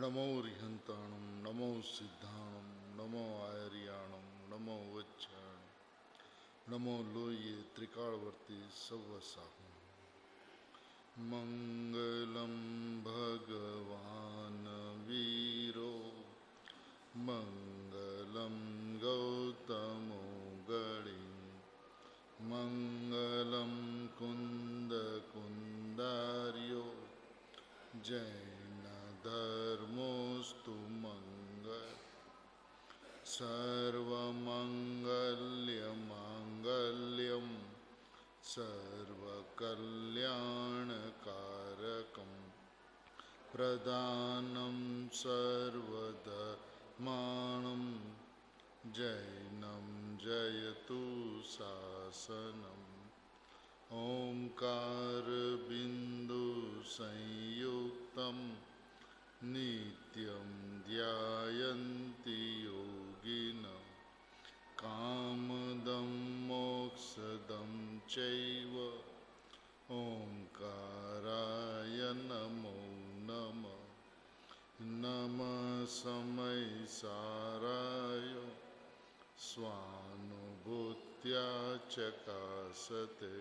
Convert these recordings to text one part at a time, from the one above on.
नमो रिहंताणं नमो सिद्धाणं नमो आयर्याणं नमो वच्छाणं नमो लोये त्रिकालवर्ती सव्वसाहं मंगलम भगवान वीरो मंगलम गौतमो गणि मंगलम कुंद कुंदार्यो जैन धर्मोस्तु मंगल सर्वमंगल्यमांगल्यं सर्वकल्याणकारकं प्रदानं सर्वधर्माणं जैनं जयतु शासनम् ओंकार बिंदु संयुक्तं नित्यं ध्यायन्ति योगिनः कामदं मोक्षदं चैव ओंकाराय नमो नमः नमः समय साराय स्वानुभूत्या चकासते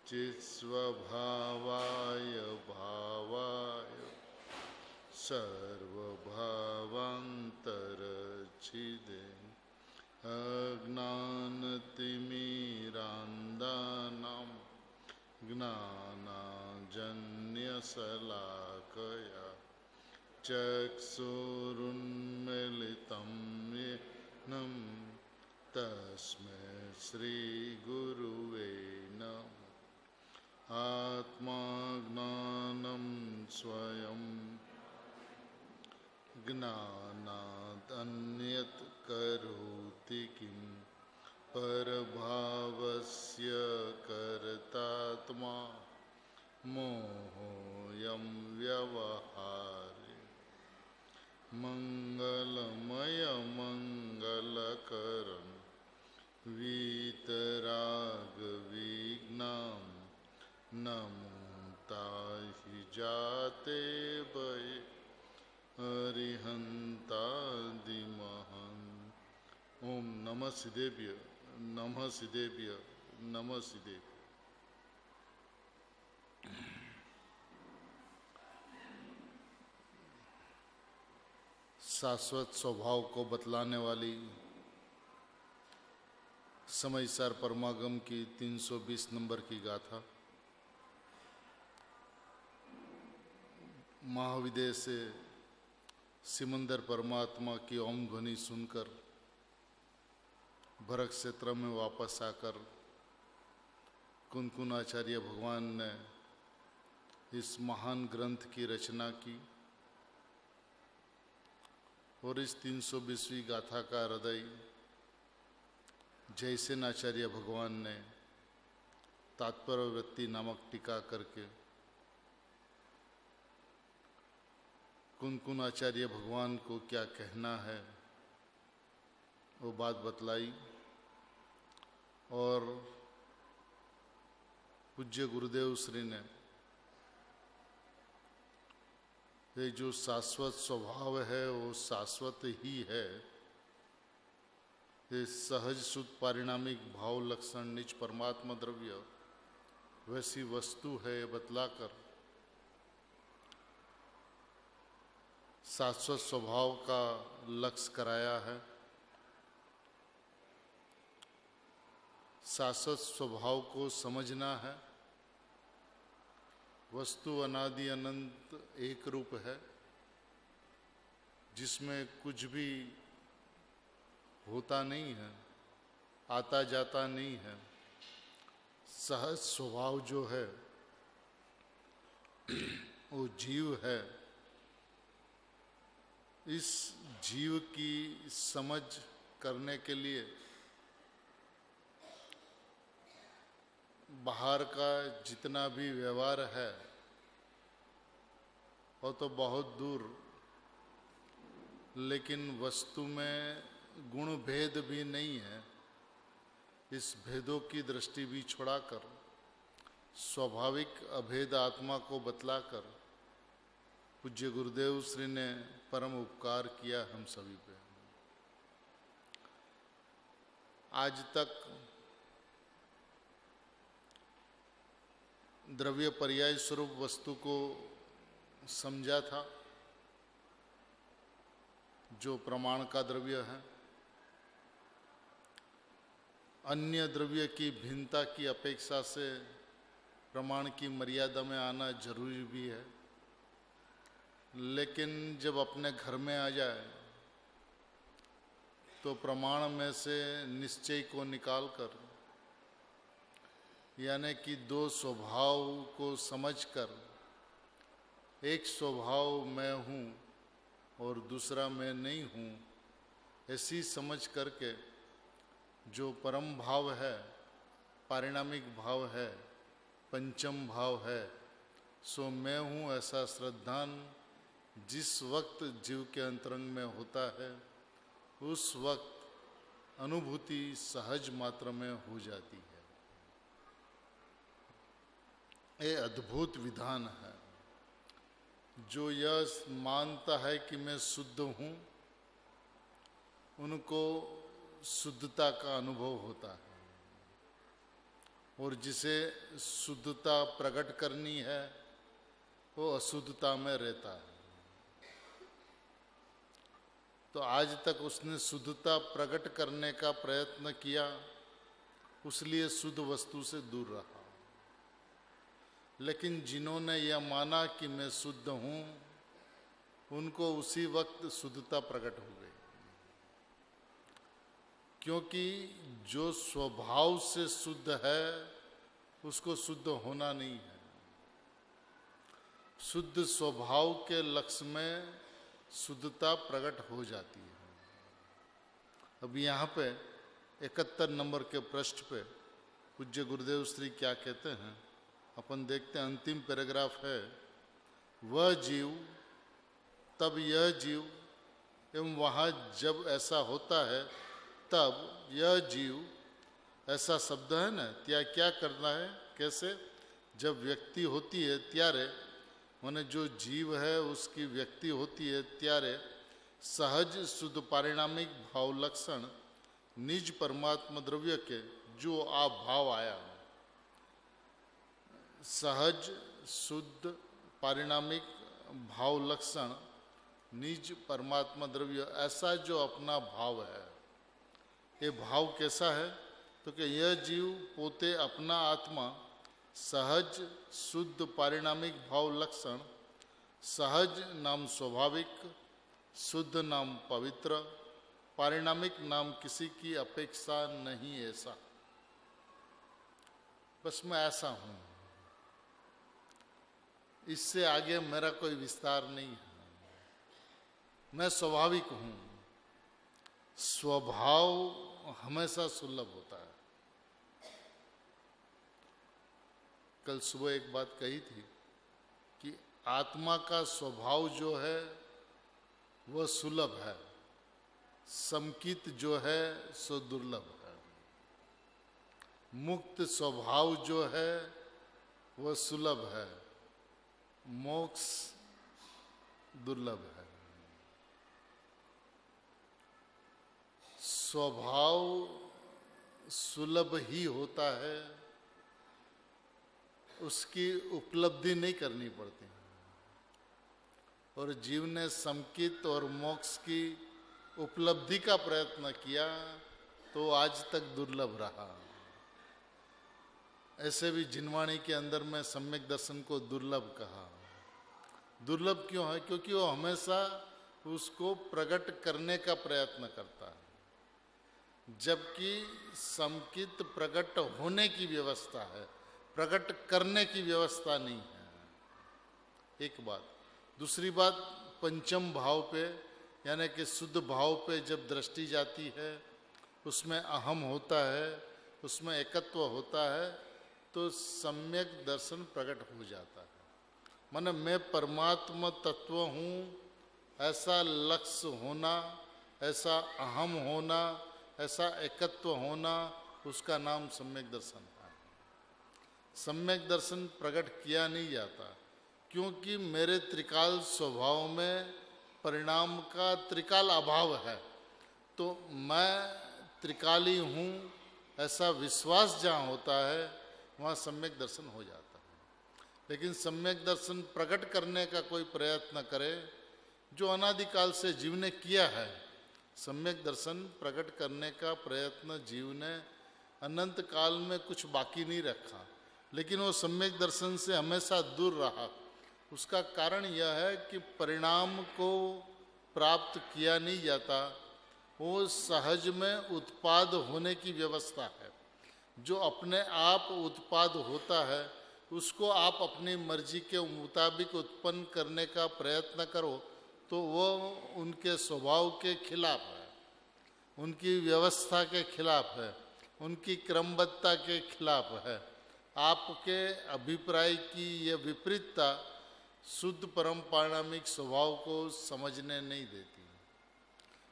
चित्स्वभावाय भावाय सर्वभावान्तरच्छिदे अज्ञानतिमिरान्धानां ज्ञानाञ्जन्यशलाकया चक्षुरुन्मीलितं येन तस्मै श्रीगुरुवे नमः आत्मा ज्ञानं स्वयं ज्ञानादन्यत् करोति किं परभावस्य कर्तात्मा मोहोऽयं व्यवहारे मंगलमय मंगलकरं वीतराग विघ्नं नमो ताहि जाते भये अरिहंतादिमहं ओम नमः सिद्धेभ्य नमः सिद्धेभ्य नमः सिद्धेभ्य। शाश्वत स्वभाव को बतलाने वाली समयसार परमागम की 320 नंबर की गाथा महाविदेह से सिमंदर परमात्मा की ओम ध्वनि सुनकर भरत क्षेत्र में वापस आकर कुनकुन आचार्य भगवान ने इस महान ग्रंथ की रचना की और इस 320वीं गाथा का हृदय जयसेन आचार्य भगवान ने तात्पर्यवृत्ति नामक टीका करके कुनकुन आचार्य भगवान को क्या कहना है वो बात बतलाई और पूज्य गुरुदेव श्री ने ये जो शाश्वत स्वभाव है वो शाश्वत ही है, ये सहज शुद्ध पारिणामिक भाव लक्षण निज परमात्मा द्रव्य वैसी वस्तु है बतलाकर शाश्वत स्वभाव का लक्ष्य कराया है। शाश्वत स्वभाव को समझना है। वस्तु अनादि अनंत एक रूप है जिसमें कुछ भी होता नहीं है, आता जाता नहीं है। सहज स्वभाव जो है वो जीव है। इस जीव की समझ करने के लिए बाहर का जितना भी व्यवहार है वो तो बहुत दूर, लेकिन वस्तु में गुण भेद भी नहीं है। इस भेदों की दृष्टि भी छुड़ाकर स्वाभाविक अभेद आत्मा को बतलाकर पूज्य गुरुदेव श्री ने परम उपकार किया हम सभी पे। आज तक द्रव्य पर्याय स्वरूप वस्तु को समझा था, जो प्रमाण का द्रव्य है। अन्य द्रव्य की भिन्नता की अपेक्षा से प्रमाण की मर्यादा में आना जरूरी भी है, लेकिन जब अपने घर में आ जाए तो प्रमाण में से निश्चय को निकालकर, यानी कि दो स्वभाव को समझकर, एक स्वभाव मैं हूँ और दूसरा मैं नहीं हूँ, ऐसी समझ करके जो परम भाव है, पारिणामिक भाव है, पंचम भाव है, सो मैं हूँ ऐसा श्रद्धान जिस वक्त जीव के अंतरंग में होता है, उस वक्त अनुभूति सहज मात्र में हो जाती है। ये अद्भुत विधान है। जो यह मानता है कि मैं शुद्ध हूँ, उनको शुद्धता का अनुभव होता है, और जिसे शुद्धता प्रकट करनी है वो अशुद्धता में रहता है। तो आज तक उसने शुद्धता प्रकट करने का प्रयत्न किया, उसलिए शुद्ध वस्तु से दूर रहा। लेकिन जिन्होंने यह माना कि मैं शुद्ध हूँ, उनको उसी वक्त शुद्धता प्रकट हो गई, क्योंकि जो स्वभाव से शुद्ध है उसको शुद्ध होना नहीं है। शुद्ध स्वभाव के लक्ष्य में शुद्धता प्रकट हो जाती है। अब यहाँ पे 71 नंबर के पृष्ठ पे पूज्य गुरुदेव श्री क्या कहते हैं, अपन देखते हैं। अंतिम पैराग्राफ है, वह जीव तब यह जीव, एवं वहाँ जब ऐसा होता है तब यह जीव, ऐसा शब्द है ना, क्या करना है, कैसे, जब व्यक्ति होती है त्यारे, माने जो जीव है उसकी व्यक्ति होती है त्यारे सहज शुद्ध पारिणामिक भाव लक्षण निज परमात्मा द्रव्य के जो आप भाव आया, सहज शुद्ध पारिणामिक भाव लक्षण निज परमात्मा द्रव्य, ऐसा जो अपना भाव है। ये भाव कैसा है, तो कि यह जीव पोते अपना आत्मा सहज शुद्ध पारिणामिक भाव लक्षण, सहज नाम स्वाभाविक, शुद्ध नाम पवित्र, पारिणामिक नाम किसी की अपेक्षा नहीं, ऐसा बस मैं ऐसा हूं, इससे आगे मेरा कोई विस्तार नहीं है, मैं स्वाभाविक हूं। स्वभाव हमेशा सुलभ होता है। कल सुबह एक बात कही थी कि आत्मा का स्वभाव जो है वह सुलभ है, समकित जो है सो दुर्लभ है। मुक्त स्वभाव जो है वह सुलभ है, मोक्ष दुर्लभ है। स्वभाव सुलभ ही होता है, उसकी उपलब्धि नहीं करनी पड़ती। और जीव ने समकित और मोक्ष की उपलब्धि का प्रयत्न किया तो आज तक दुर्लभ रहा। ऐसे भी जिनवाणी के अंदर में सम्यक दर्शन को दुर्लभ कहा। दुर्लभ क्यों है? क्योंकि वो हमेशा उसको प्रकट करने का प्रयत्न करता है, जबकि समकित प्रकट होने की व्यवस्था है, प्रकट करने की व्यवस्था नहीं है। एक बात। दूसरी बात, पंचम भाव पे यानी कि शुद्ध भाव पे जब दृष्टि जाती है, उसमें अहम होता है, उसमें एकत्व होता है, तो सम्यक दर्शन प्रकट हो जाता है। माने मैं परमात्मा तत्व हूँ, ऐसा लक्ष्य होना, ऐसा अहम होना, ऐसा एकत्व होना, उसका नाम सम्यक दर्शन है। सम्यक दर्शन प्रकट किया नहीं जाता, क्योंकि मेरे त्रिकाल स्वभाव में परिणाम का त्रिकाल अभाव है, तो मैं त्रिकाली हूँ ऐसा विश्वास जहाँ होता है वहाँ सम्यक दर्शन हो जाता है। लेकिन सम्यक दर्शन प्रकट करने का कोई प्रयत्न करे जो अनादिकाल से जीव ने किया है। सम्यक दर्शन प्रकट करने का प्रयत्न जीव ने अनंत काल में कुछ बाकी नहीं रखा, लेकिन वो सम्यक दर्शन से हमेशा दूर रहा। उसका कारण यह है कि परिणाम को प्राप्त किया नहीं जाता, वो सहज में उत्पाद होने की व्यवस्था है। जो अपने आप उत्पाद होता है उसको आप अपनी मर्जी के मुताबिक उत्पन्न करने का प्रयत्न करो तो वो उनके स्वभाव के खिलाफ है, उनकी व्यवस्था के खिलाफ है, उनकी क्रमबद्धता के खिलाफ है। आपके अभिप्राय की यह विपरीतता शुद्ध परम पारणामिक स्वभाव को समझने नहीं देती।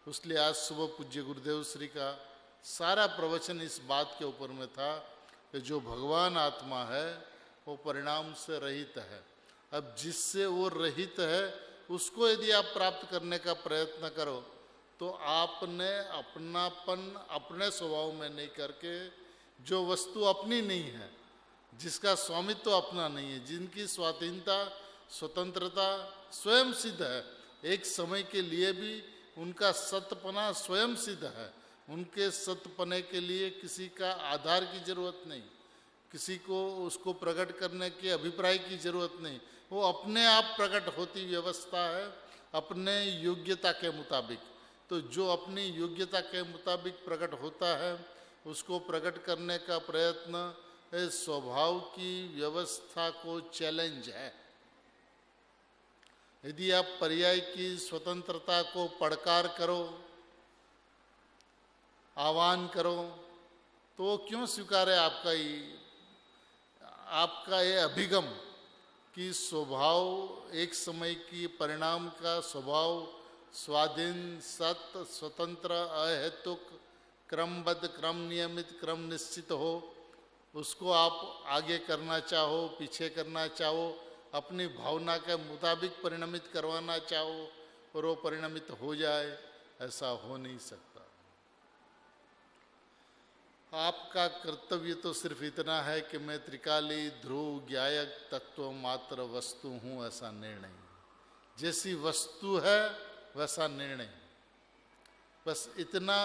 इसलिए आज सुबह पूज्य गुरुदेव श्री का सारा प्रवचन इस बात के ऊपर में था कि जो भगवान आत्मा है वो परिणाम से रहित है। अब जिससे वो रहित है उसको यदि आप प्राप्त करने का प्रयत्न करो तो आपने अपनापन अपने स्वभाव में नहीं करके, जो वस्तु अपनी नहीं है, जिसका स्वामित्व अपना नहीं है, जिनकी स्वाधीनता स्वतंत्रता स्वयं सिद्ध है, एक समय के लिए भी उनका सत्यपना स्वयं सिद्ध है, उनके सत्यपने के लिए किसी का आधार की जरूरत नहीं, किसी को उसको प्रकट करने के अभिप्राय की जरूरत नहीं, वो अपने आप प्रकट होती व्यवस्था है अपने योग्यता के मुताबिक। तो जो अपनी योग्यता के मुताबिक प्रकट होता है उसको प्रकट करने का प्रयत्न इस स्वभाव की व्यवस्था को चैलेंज है। यदि आप पर्याय की स्वतंत्रता को पड़कार करो, आह्वान करो, तो वो क्यों स्वीकारे आपका ये अभिगम कि स्वभाव एक समय की परिणाम का स्वभाव स्वाधीन सत्य स्वतंत्र अहेतुक क्रमबद्ध क्रम नियमित क्रम निश्चित हो, उसको आप आगे करना चाहो पीछे करना चाहो अपनी भावना के मुताबिक परिणमित करवाना चाहो और वो परिणमित हो जाए, ऐसा हो नहीं सकता। आपका कर्तव्य तो सिर्फ इतना है कि मैं त्रिकाली ध्रुव ज्ञायक तत्व मात्र वस्तु हूँ, ऐसा निर्णय। जैसी वस्तु है वैसा निर्णय, बस इतना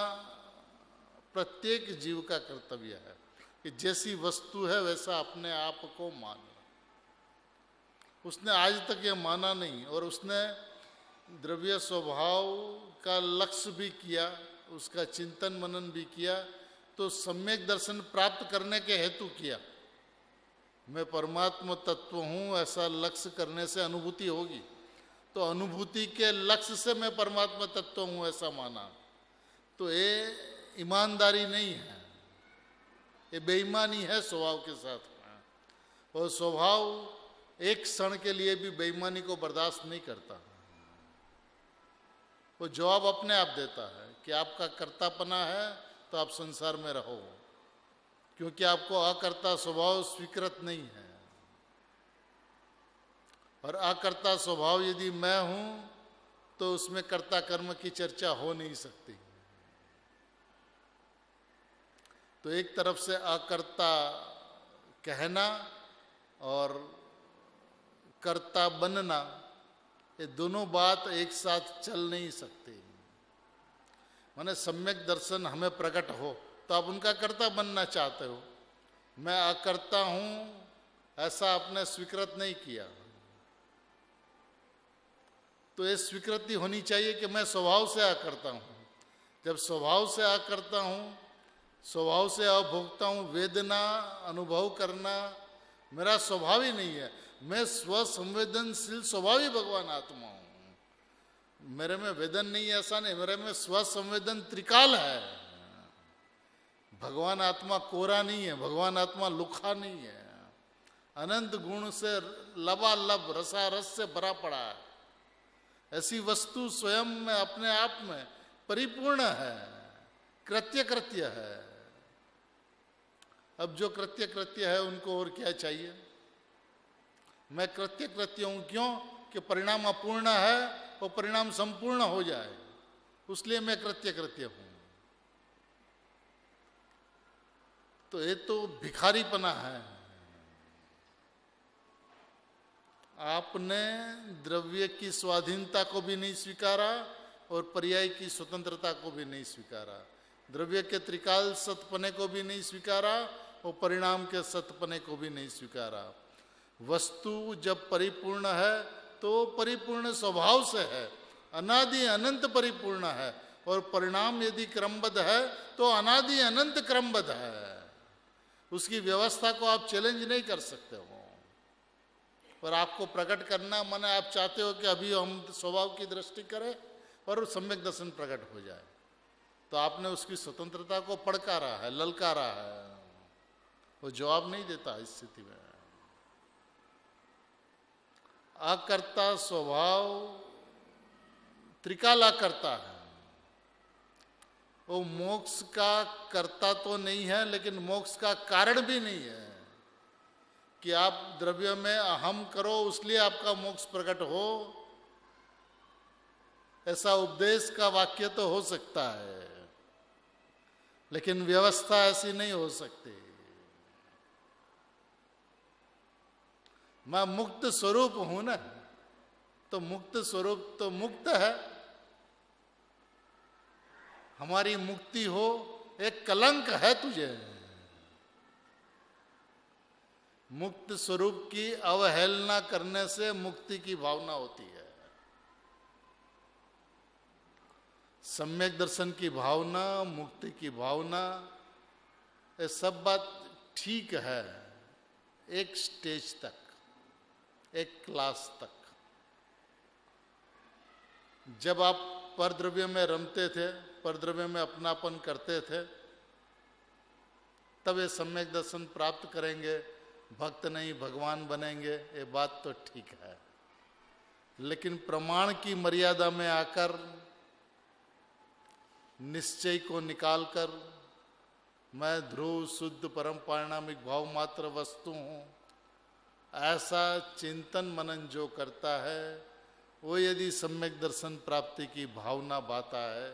प्रत्येक जीव का कर्तव्य है कि जैसी वस्तु है वैसा अपने आप को मानना। उसने आज तक ये माना नहीं और उसने द्रव्य स्वभाव का लक्ष्य भी किया, उसका चिंतन मनन भी किया, तो सम्यक दर्शन प्राप्त करने के हेतु किया। मैं परमात्मा तत्व हूँ ऐसा लक्ष्य करने से अनुभूति होगी, तो अनुभूति के लक्ष्य से मैं परमात्मा तत्व हूँ ऐसा माना, तो ये ईमानदारी नहीं है, ये बेईमानी है स्वभाव के साथ। और स्वभाव एक क्षण के लिए भी बेईमानी को बर्दाश्त नहीं करता। वो जवाब अपने आप देता है कि आपका कर्तापना है तो आप संसार में रहो, क्योंकि आपको अकर्ता स्वभाव स्वीकृत नहीं है। और अकर्ता स्वभाव यदि मैं हूं तो उसमें कर्ता कर्म की चर्चा हो नहीं सकती। तो एक तरफ से अकर्ता कहना और कर्ता बनना, ये दोनों बात एक साथ चल नहीं सकती। माने सम्यक दर्शन हमें प्रकट हो तो आप उनका कर्ता बनना चाहते हो, मैं अकर्ता हूं ऐसा आपने स्वीकृत नहीं किया। तो ये स्वीकृति होनी चाहिए कि मैं स्वभाव से अकर्ता हूं। जब स्वभाव से अकर्ता हूं, स्वभाव से अभोक्ता हूं, वेदना अनुभव करना मेरा स्वभाव ही नहीं है। मैं स्वसंवेदनशील स्वभावी भगवान आत्मा हूं, मेरे में वेदन नहीं है ऐसा नहीं, मेरे में स्वसंवेदन त्रिकाल है। भगवान आत्मा कोरा नहीं है, भगवान आत्मा लुखा नहीं है, अनंत गुण से लबालब रसारस से भरा पड़ा है। ऐसी वस्तु स्वयं में अपने आप में परिपूर्ण है, कृत्य कृत्य है। अब जो कृत्य कृत्य है उनको और क्या चाहिए? मैं कृत्य कृत्य हूं, क्यों? कि परिणाम अपूर्ण है और परिणाम संपूर्ण हो जाए, उसलिए मैं कृत्य कृत्य हूं। तो ये तो भिखारीपना है। आपने द्रव्य की स्वाधीनता को भी नहीं स्वीकारा और पर्याय की स्वतंत्रता को भी नहीं स्वीकारा, द्रव्य के त्रिकाल सतपने को भी नहीं स्वीकारा और परिणाम के सतपने को भी नहीं स्वीकारा। वस्तु जब परिपूर्ण है तो परिपूर्ण स्वभाव से है, अनादि अनंत परिपूर्ण है, और परिणाम यदि क्रमबद्ध है तो अनादि अनंत क्रमबद्ध है। उसकी व्यवस्था को आप चैलेंज नहीं कर सकते हो। पर आपको प्रकट करना मन, आप चाहते हो कि अभी हम स्वभाव की दृष्टि करें और सम्यक दर्शन प्रकट हो जाए, तो आपने उसकी स्वतंत्रता को पड़कारा है, ललकारा है। वो जवाब नहीं देता इस स्थिति में। अकर्ता स्वभाव त्रिकाला करता है। वो मोक्ष का कर्ता तो नहीं है, लेकिन मोक्ष का कारण भी नहीं है कि आप द्रव्य में अहम करो उसलिए आपका मोक्ष प्रकट हो। ऐसा उपदेश का वाक्य तो हो सकता है, लेकिन व्यवस्था ऐसी नहीं हो सकती। मैं मुक्त स्वरूप हूं ना, तो मुक्त स्वरूप तो मुक्त है। हमारी मुक्ति हो, एक कलंक है तुझे। मुक्त स्वरूप की अवहेलना करने से मुक्ति की भावना होती है। सम्यक दर्शन की भावना, मुक्ति की भावना, ये सब बात ठीक है एक स्टेज तक, एक क्लास तक। जब आप परद्रव्य में रमते थे, परद्रव्य में अपनापन करते थे, तब ये सम्यक दर्शन प्राप्त करेंगे, भक्त नहीं भगवान बनेंगे, ये बात तो ठीक है। लेकिन प्रमाण की मर्यादा में आकर, निश्चय को निकालकर, मैं ध्रुव शुद्ध परम पारिणामिक भाव मात्र वस्तु हूं, ऐसा चिंतन मनन जो करता है, वो यदि सम्यक दर्शन प्राप्ति की भावना बाता है,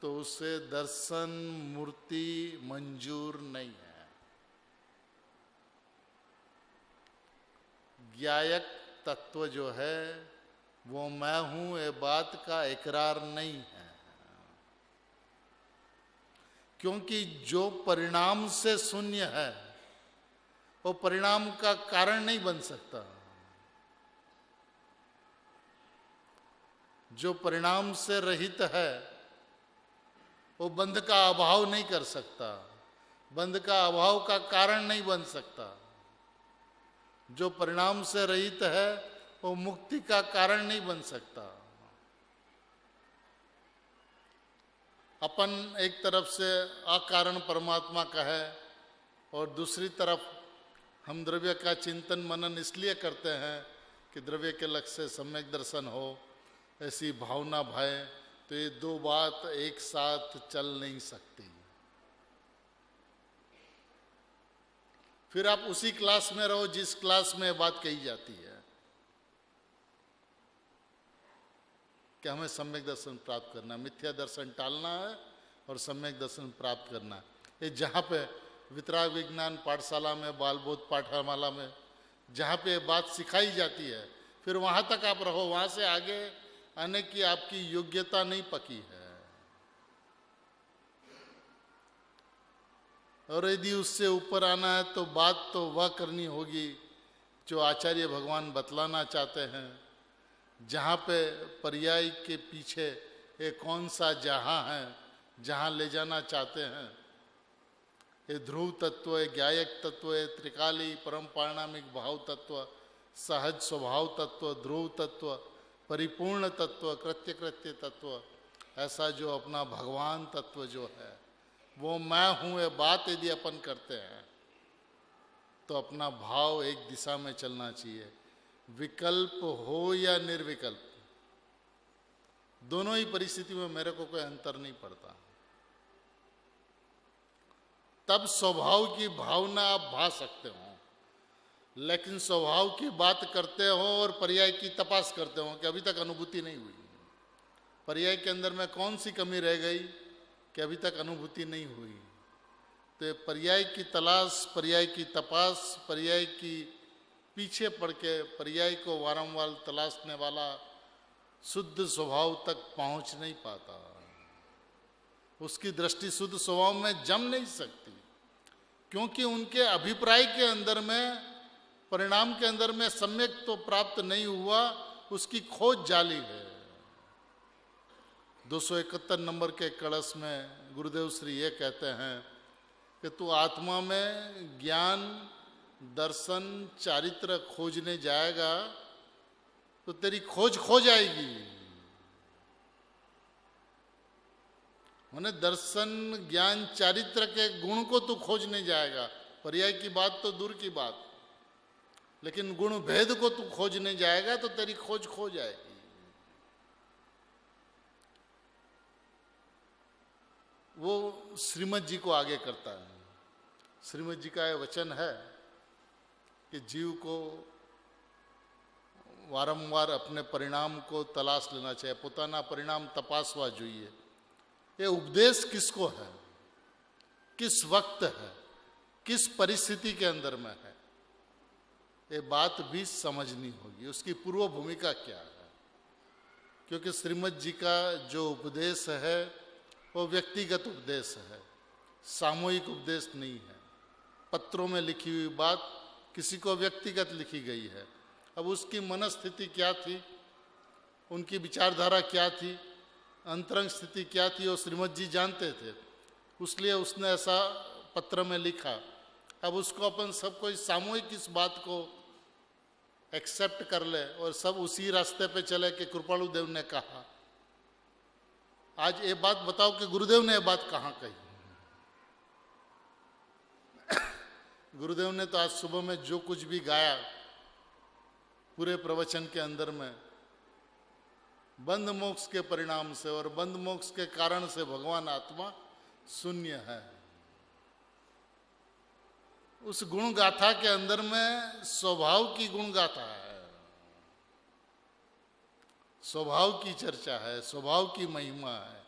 तो उसे दर्शन मूर्ति मंजूर नहीं है। ज्ञायक तत्व जो है वो मैं हूं, ये बात का इकरार नहीं है। क्योंकि जो परिणाम से शून्य है वो परिणाम का कारण नहीं बन सकता। जो परिणाम से रहित है वो बंध का अभाव नहीं कर सकता, बंध का अभाव का कारण नहीं बन सकता। जो परिणाम से रहित है वो मुक्ति का कारण नहीं बन सकता। अपन एक तरफ से अकारण परमात्मा का है और दूसरी तरफ हम द्रव्य का चिंतन मनन इसलिए करते हैं कि द्रव्य के लक्ष्य से सम्यक दर्शन हो, ऐसी भावना भाए, तो ये दो बात एक साथ चल नहीं सकती। फिर आप उसी क्लास में रहो जिस क्लास में बात कही जाती है कि हमें सम्यक दर्शन प्राप्त करना, मिथ्या दर्शन टालना है और सम्यक दर्शन प्राप्त करना है। ये जहाँ पे वितराग विज्ञान पाठशाला में, बाल बोध पाठशाला में जहाँ पे बात सिखाई जाती है, फिर वहाँ तक आप रहो, वहाँ से आगे आने की आपकी योग्यता नहीं पकी है। और यदि उससे ऊपर आना है तो बात तो वह करनी होगी जो आचार्य भगवान बतलाना चाहते हैं, जहाँ पे पर्याय के पीछे एक कौन सा जहाँ है, जहाँ ले जाना चाहते हैं। ये ध्रुव तत्व है, ज्ञायक तत्व है, त्रिकाली परम पारिणामिक भाव तत्व, सहज स्वभाव तत्व, ध्रुव तत्व, परिपूर्ण तत्व, कृत्य कृत्य तत्व, ऐसा जो अपना भगवान तत्व जो है वो मैं हूं, ये बात यदि अपन करते हैं तो अपना भाव एक दिशा में चलना चाहिए। विकल्प हो या निर्विकल्प, दोनों ही परिस्थिति में मेरे को कोई अंतर नहीं पड़ता। तब स्वभाव की भावना आप भा सकते हो, लेकिन स्वभाव की बात करते हो और पर्याय की तपास करते हो कि अभी तक अनुभूति नहीं हुई। पर्याय के अंदर में कौन सी कमी रह गई कि अभी तक अनुभूति नहीं हुई। तो ये पर्याय की तलाश, पर्याय की तपास, पर्याय की पीछे पड़ के पर्याय को वारंवार तलाशने वाला शुद्ध स्वभाव तक पहुंच नहीं पाता। उसकी दृष्टि शुद्ध स्वभाव में जम नहीं सकती, क्योंकि उनके अभिप्राय के अंदर में, परिणाम के अंदर में सम्यक तो प्राप्त नहीं हुआ, उसकी खोज जाली है। 271 नंबर के कलश में गुरुदेव श्री ये कहते हैं कि तू आत्मा में ज्ञान, दर्शन, चारित्र खोजने जाएगा तो तेरी खोज खो जाएगी। माने दर्शन, ज्ञान, चारित्र के गुण को तू खोजने जाएगा। पर्याय की बात तो दूर की बात, लेकिन गुण भेद को तू खोजने जाएगा तो तेरी खोज खो जाएगी। वो श्रीमद जी को आगे करता है। श्रीमद जी का यह वचन है कि जीव को वारंवार अपने परिणाम को तलाश लेना चाहिए, पोताना परिणाम तपासवा જોઈએ। ये उपदेश किसको है, किस वक्त है, किस परिस्थिति के अंदर में है, ये बात भी समझनी होगी। उसकी पूर्व भूमिका क्या है, क्योंकि श्रीमद जी का जो उपदेश है वो व्यक्तिगत उपदेश है, सामूहिक उपदेश नहीं है। पत्रों में लिखी हुई बात किसी को व्यक्तिगत लिखी गई है। अब उसकी मनस्थिति क्या थी, उनकी विचारधारा क्या थी, अंतरंग स्थिति क्या थी, वो श्रीमद जी जानते थे, इसलिए उसने ऐसा पत्र में लिखा। अब उसको अपन सब कोई सामूहिक इस बात को एक्सेप्ट कर ले और सब उसी रास्ते पे चले कि कृपालु देव ने कहा। आज ये बात बताओ कि गुरुदेव ने ये बात कहाँ कही। गुरुदेव ने तो आज सुबह में जो कुछ भी गाया पूरे प्रवचन के अंदर में, बंध मोक्ष के परिणाम से और बंध मोक्ष के कारण से भगवान आत्मा शून्य है। उस गुण गाथा के अंदर में स्वभाव की गुण गाथा है, स्वभाव की चर्चा है, स्वभाव की महिमा है।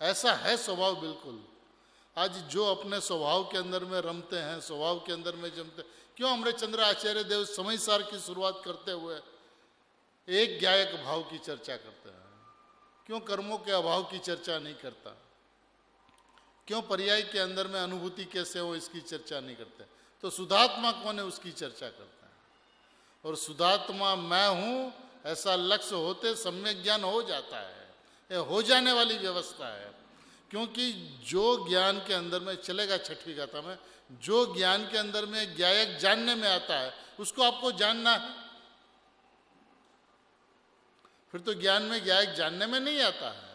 ऐसा है स्वभाव बिल्कुल। आज जो अपने स्वभाव के अंदर में रमते हैं, स्वभाव के अंदर में जमते, क्यों अमृतचंद्र आचार्य देव समय सार की शुरुआत करते हुए एक ज्ञायक भाव की चर्चा करते हैं? क्यों कर्मों के अभाव की चर्चा नहीं करता? क्यों पर्याय के अंदर में अनुभूति कैसे हो इसकी चर्चा नहीं करते? तो सुधात्मा कौन है उसकी चर्चा करते हैं। और सुधात्मा मैं हूं ऐसा लक्ष्य होते सम्यक ज्ञान हो जाता है। ये हो जाने वाली व्यवस्था है, क्योंकि जो ज्ञान के अंदर में चलेगा, छठवीं गाथा में, जो ज्ञान के अंदर में ज्ञायक जानने में आता है उसको आपको जानना है। फिर तो ज्ञान में ज्ञायक जानने में नहीं आता है।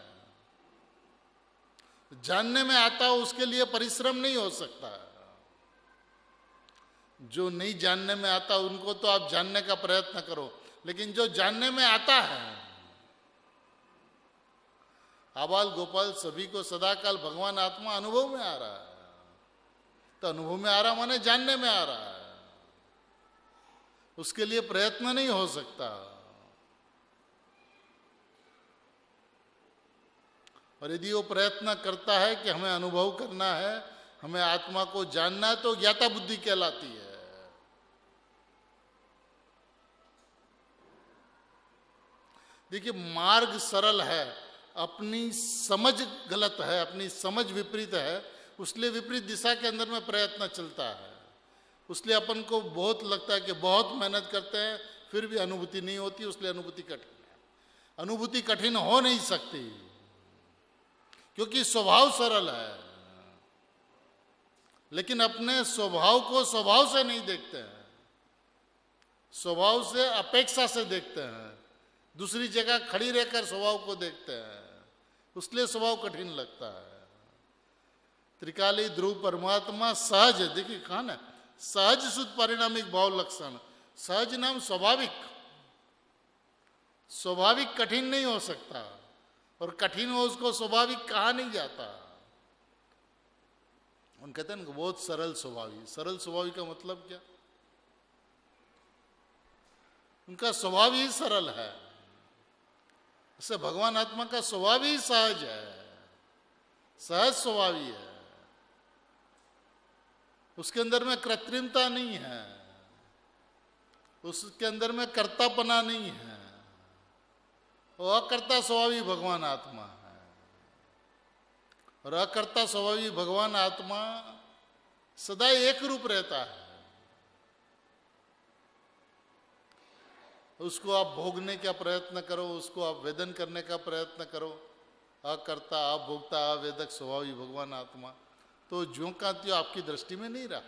जानने में आता हो उसके लिए परिश्रम नहीं हो सकता। जो नहीं जानने में आता उनको तो आप जानने का प्रयत्न करो, लेकिन जो जानने में आता है, आबाल गोपाल सभी को सदाकाल भगवान आत्मा अनुभव में आ रहा है। तो अनुभव में आ रहा माने जानने में आ रहा है, उसके लिए प्रयत्न नहीं हो सकता। और यदि वो प्रयत्न करता है कि हमें अनुभव करना है, हमें आत्मा को जानना है, तो ज्ञाता बुद्धि कहलाती है। देखिए, मार्ग सरल है, अपनी समझ गलत है, अपनी समझ विपरीत है, उसलिए विपरीत दिशा के अंदर में प्रयत्न चलता है। उसलिए अपन को बहुत लगता है कि बहुत मेहनत करते हैं फिर भी अनुभूति नहीं होती, उसलिए अनुभूति कठिन है। अनुभूति कठिन हो नहीं सकती, क्योंकि स्वभाव सरल है। लेकिन अपने स्वभाव को स्वभाव से नहीं देखते हैं, स्वभाव से अपेक्षा से देखते हैं, दूसरी जगह खड़ी रहकर स्वभाव को देखते हैं, उसलिए स्वभाव कठिन लगता है। त्रिकाली ध्रुव परमात्मा सहज, देखिए कहा ना, सहज शुद्ध परिणामिक भाव लक्षण। सहज नाम स्वाभाविक, स्वाभाविक कठिन नहीं हो सकता, और कठिन हो उसको स्वाभाविक कहा नहीं जाता। उन कहते हैं ना बहुत सरल स्वभावी। सरल स्वभावी का मतलब क्या? उनका स्वभाव ही सरल है। इससे भगवान आत्मा का स्वभाव ही सहज है, सहज स्वभाव ही है। उसके अंदर में कृत्रिमता नहीं है, उसके अंदर में कर्तापना नहीं है। वो अकर्ता स्वभावी भगवान आत्मा है। और अकर्ता स्वभावी भगवान आत्मा सदा एक रूप रहता है। उसको आप भोगने का प्रयत्न करो, उसको आप वेदन करने का प्रयत्न करो, अकर्ता अभोक्ता अवेदक स्वभावी भगवान आत्मा, तो ज्यों का त्यों आपकी दृष्टि में नहीं रहा,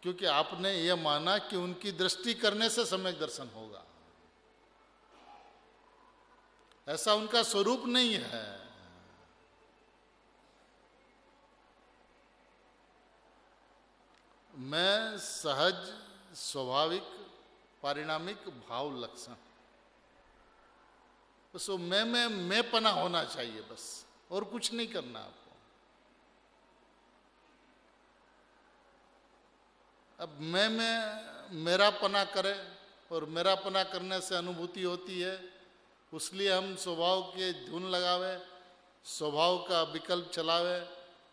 क्योंकि आपने यह माना कि उनकी दृष्टि करने से सम्यक दर्शन होगा। ऐसा उनका स्वरूप नहीं है। मैं सहज स्वाभाविक पारिणामिक भाव लक्षण, बस वो मैं पना होना चाहिए, बस और कुछ नहीं करना आपको। अब मैं मेरा पना करे, और मेरा पना करने से अनुभूति होती है, उसलिए हम स्वभाव के धुन लगावे, स्वभाव का विकल्प चलावे,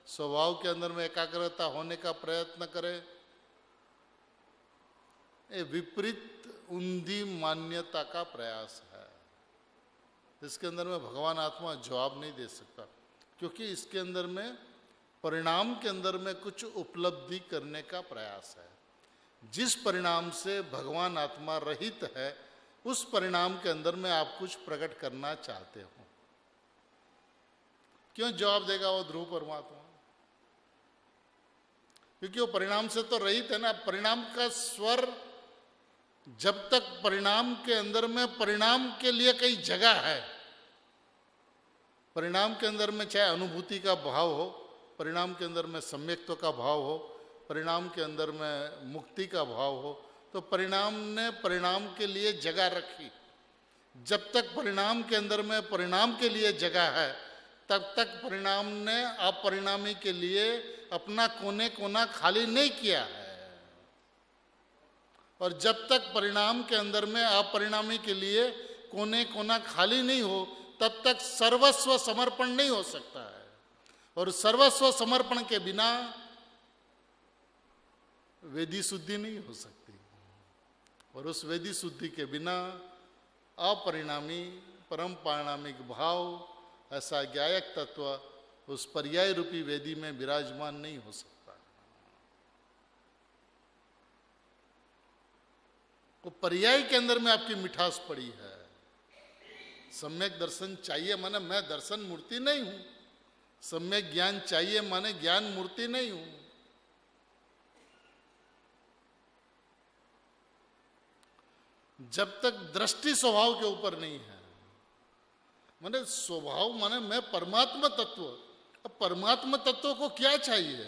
स्वभाव के अंदर में एकाग्रता होने का प्रयत्न करें। ये विपरीत ऊंधी मान्यता का प्रयास है। इसके अंदर में भगवान आत्मा जवाब नहीं दे सकता, क्योंकि इसके अंदर में परिणाम के अंदर में कुछ उपलब्धि करने का प्रयास है। जिस परिणाम से भगवान आत्मा रहित है, उस परिणाम के अंदर में आप कुछ प्रकट करना चाहते हो। क्यों जवाब देगा वो ध्रुव परमात्मा? क्योंकि वो परिणाम से तो रहित है ना। परिणाम का स्वर, जब तक परिणाम के अंदर में परिणाम के लिए कई जगह है, परिणाम के अंदर में चाहे अनुभूति का भाव हो, परिणाम के अंदर में सम्यक्त्व का भाव हो, परिणाम के अंदर में मुक्ति का भाव हो, तो परिणाम ने परिणाम के लिए जगह रखी। जब तक परिणाम के अंदर में परिणाम के लिए जगह है, तब तक परिणाम ने अपरिणामी के लिए अपना कोने कोना खाली नहीं किया है। और जब तक परिणाम के अंदर में अपरिणामी के लिए कोने कोना खाली नहीं हो, तब तक सर्वस्व समर्पण नहीं हो सकता है। और सर्वस्व समर्पण के बिना वेदी शुद्धि नहीं हो सकती। और उस वेदी शुद्धि के बिना अपरिणामी परम पारिणामिक भाव, ऐसा ज्ञायक तत्व उस पर्याय रूपी वेदी में विराजमान नहीं हो सकता। वो पर्याय के अंदर में आपकी मिठास पड़ी है। सम्यक दर्शन चाहिए माने मैं दर्शन मूर्ति नहीं हूं। सम्यक ज्ञान चाहिए माने ज्ञान मूर्ति नहीं हूं। जब तक दृष्टि स्वभाव के ऊपर नहीं है, माने स्वभाव माने मैं परमात्मा तत्व। अब परमात्मा तत्व को क्या चाहिए,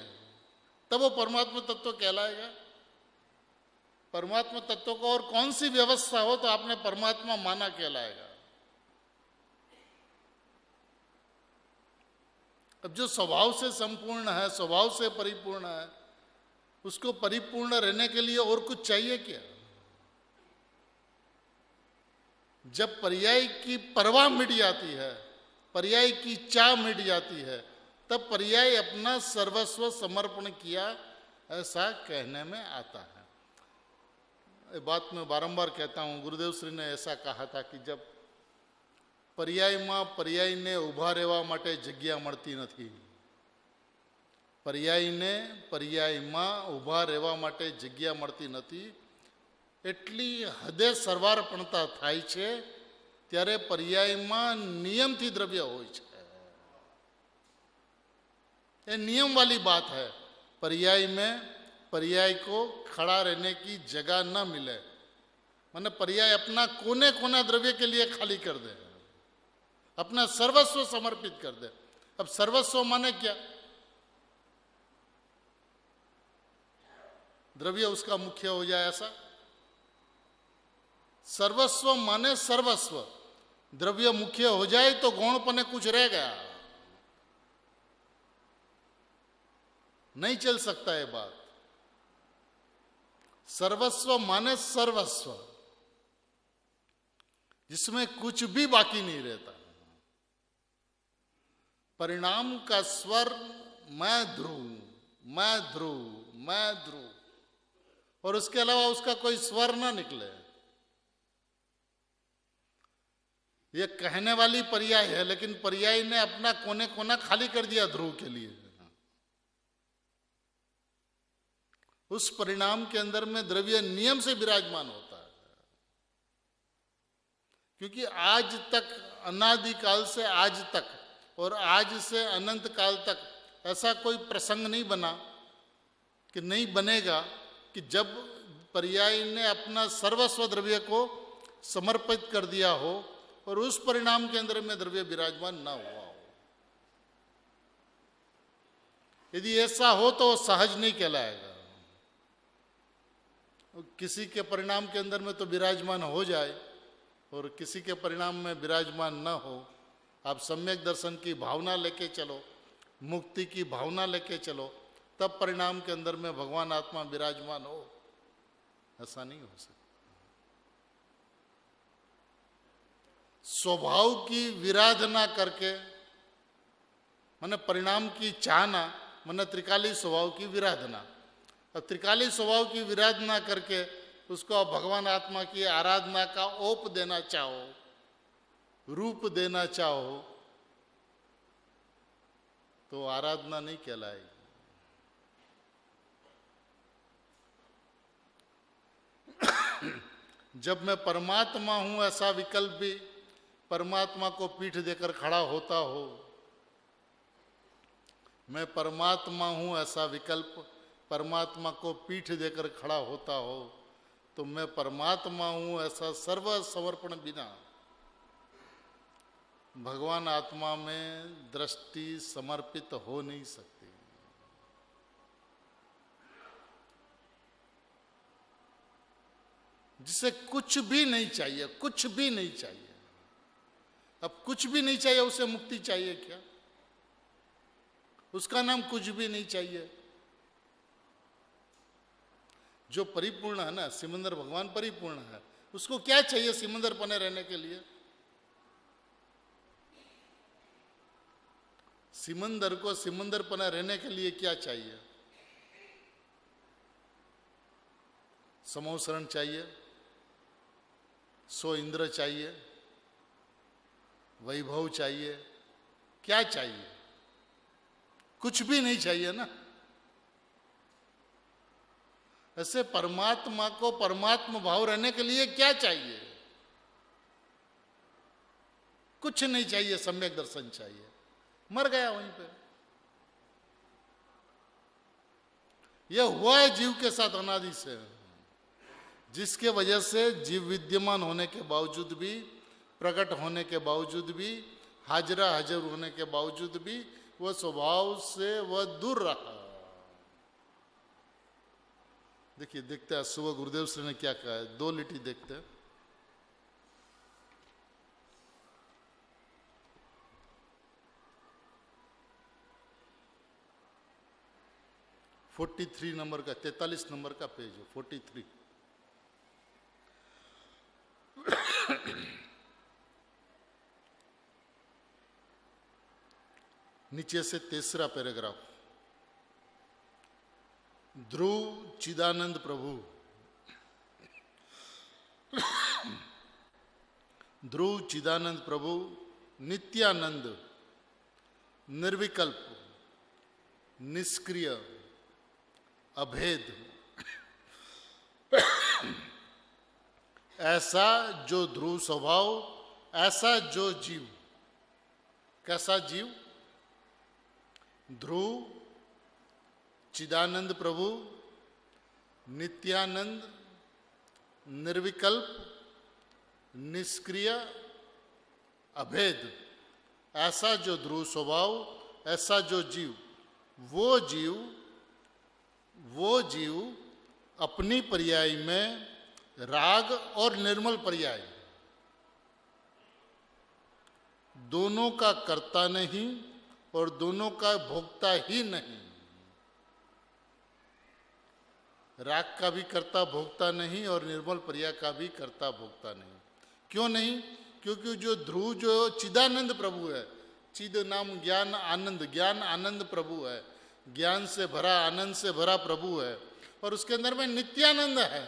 तब वो परमात्मा तत्व कहलाएगा। परमात्मा तत्व को और कौन सी व्यवस्था हो तो आपने परमात्मा माना कहलाएगा। अब जो स्वभाव से संपूर्ण है, स्वभाव से परिपूर्ण है, उसको परिपूर्ण रहने के लिए और कुछ चाहिए क्या? जब पर्याय की परवाह मिट जाती है, पर्याय की चाह मिट जाती है, तब पर्याय अपना सर्वस्व समर्पण किया ऐसा कहने में आता है। ये बात मैं बारंबार कहता हूँ। गुरुदेव श्री ने ऐसा कहा था कि जब पर्यायમાં पर्यायને ઊભા રહેવા માટે જગ્યા મળતી નથી, पर्यायને पर्यायમાં ઊભા રહેવા માટે જગ્યા મળતી નથી, એટલી હદે સરવારપણતા થાય છે, ત્યારે पर्यायમાં નિયમથી દ્રવ્ય હોય છે। ये नियम वाली बात है। पर्याय में पर्याय को खड़ा रहने की जगह न मिले, माने पर्याय अपना कोने कोना द्रव्य के लिए खाली कर दे, अपना सर्वस्व समर्पित कर दे। अब सर्वस्व माने क्या? द्रव्य उसका मुख्य हो जाए ऐसा। सर्वस्व माने सर्वस्व, द्रव्य मुख्य हो जाए तो गौणपने कुछ रह गया, नहीं चल सकता है बात। सर्वस्व माने सर्वस्व, जिसमें कुछ भी बाकी नहीं रहता। परिणाम का स्वर मैं ध्रुव, मैं ध्रुव, मैं ध्रुव, और उसके अलावा उसका कोई स्वर ना निकले। यह कहने वाली पर्याय है, लेकिन पर्याय ने अपना कोने कोना खाली कर दिया ध्रुव के लिए। उस परिणाम के अंदर में द्रव्य नियम से विराजमान होता है, क्योंकि आज तक, अनादिकाल से आज तक और आज से अनंत काल तक ऐसा कोई प्रसंग नहीं बना कि नहीं बनेगा कि जब पर्याय ने अपना सर्वस्व द्रव्य को समर्पित कर दिया हो और उस परिणाम के अंदर में द्रव्य विराजमान ना हुआ हो। यदि ऐसा हो तो सहज नहीं कहलाएगा। किसी के परिणाम के अंदर में तो विराजमान हो जाए और किसी के परिणाम में विराजमान न हो। आप सम्यक दर्शन की भावना लेके चलो, मुक्ति की भावना लेके चलो, तब परिणाम के अंदर में भगवान आत्मा विराजमान हो। ऐसा नहीं हो सकता। स्वभाव की विराधना करके, माने परिणाम की चाहना, माने त्रिकाली स्वभाव की विराधना। और त्रिकाली स्वभाव की विराधना करके उसको आप भगवान आत्मा की आराधना का ओप देना चाहो, रूप देना चाहो, तो आराधना नहीं कहलाएगी। जब मैं परमात्मा हूं ऐसा विकल्प भी परमात्मा को पीठ देकर खड़ा होता हो, मैं परमात्मा हूं ऐसा विकल्प परमात्मा को पीठ देकर खड़ा होता हो, तो मैं परमात्मा हूं ऐसा सर्व समर्पण बिना भगवान आत्मा में दृष्टि समर्पित हो नहीं सकती। जिसे कुछ भी नहीं चाहिए, कुछ भी नहीं चाहिए। अब कुछ भी नहीं चाहिए, उसे मुक्ति चाहिए क्या? उसका नाम कुछ भी नहीं चाहिए। जो परिपूर्ण है ना, सिमंदर भगवान परिपूर्ण है, उसको क्या चाहिए सिमंदर बने रहने के लिए? सिमंदर को सिमंदर पना रहने के लिए क्या चाहिए? समोसरण चाहिए, सो इंद्र चाहिए, वैभव चाहिए, क्या चाहिए? कुछ भी नहीं चाहिए ना। ऐसे परमात्मा को परमात्मा भाव रहने के लिए क्या चाहिए? कुछ नहीं चाहिए, सम्यक दर्शन चाहिए। मर गया वहीं पे। यह हुआ है जीव के साथ अनादि से, जिसके वजह से जीव विद्यमान होने के बावजूद भी, प्रकट होने के बावजूद भी, हाजरा हाजिर होने के बावजूद भी वह स्वभाव से वह दूर रहा। देखिए, देखते हैं सुबह गुरुदेव श्री ने क्या कहा है। 2 लिटी देखते हैं। (43 नंबर का, 43 नंबर का पेज है, 43। नीचे से 3रा पैराग्राफ। ध्रुव चिदानंद प्रभु, ध्रुव चिदानंद प्रभु नित्यानंद, निर्विकल्प, निष्क्रिय, अभेद, ऐसा जो ध्रुव स्वभाव, ऐसा जो जीव। कैसा जीव? ध्रुव चिदानंद प्रभु नित्यानंद, निर्विकल्प, निष्क्रिय, अभेद, ऐसा जो ध्रुव स्वभाव, ऐसा जो जीव। वो जीव अपनी पर्याय में राग और निर्मल पर्याय दोनों का कर्ता नहीं और दोनों का भोक्ता ही नहीं। राग का भी कर्ता भोगता नहीं और निर्मल पर्याय का भी कर्ता भोगता नहीं। क्यों नहीं? क्योंकि जो ध्रुव जो चिदानंद प्रभु है, चिद नाम ज्ञान आनंद, ज्ञान आनंद प्रभु है, ज्ञान से भरा आनंद से भरा प्रभु है, और उसके अंदर में नित्यानंद है।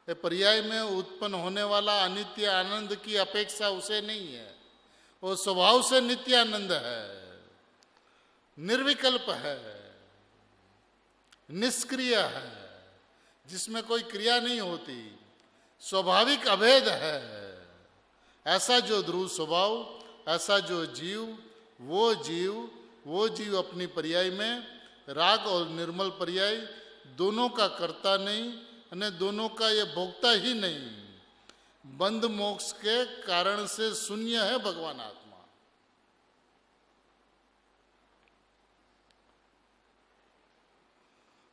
ये पर्याय में उत्पन्न होने वाला अनित्य आनंद की अपेक्षा उसे नहीं है, वो स्वभाव से नित्यानंद है, निर्विकल्प है, निष्क्रिय है, जिसमें कोई क्रिया नहीं होती, स्वाभाविक अभेद है। ऐसा जो ध्रुव स्वभाव, ऐसा जो जीव, वो जीव अपनी पर्याय में राग और निर्मल पर्याय दोनों का कर्ता नहीं, और दोनों का ये भोगता ही नहीं। बंध मोक्ष के कारण से शून्य है भगवान आत्मा।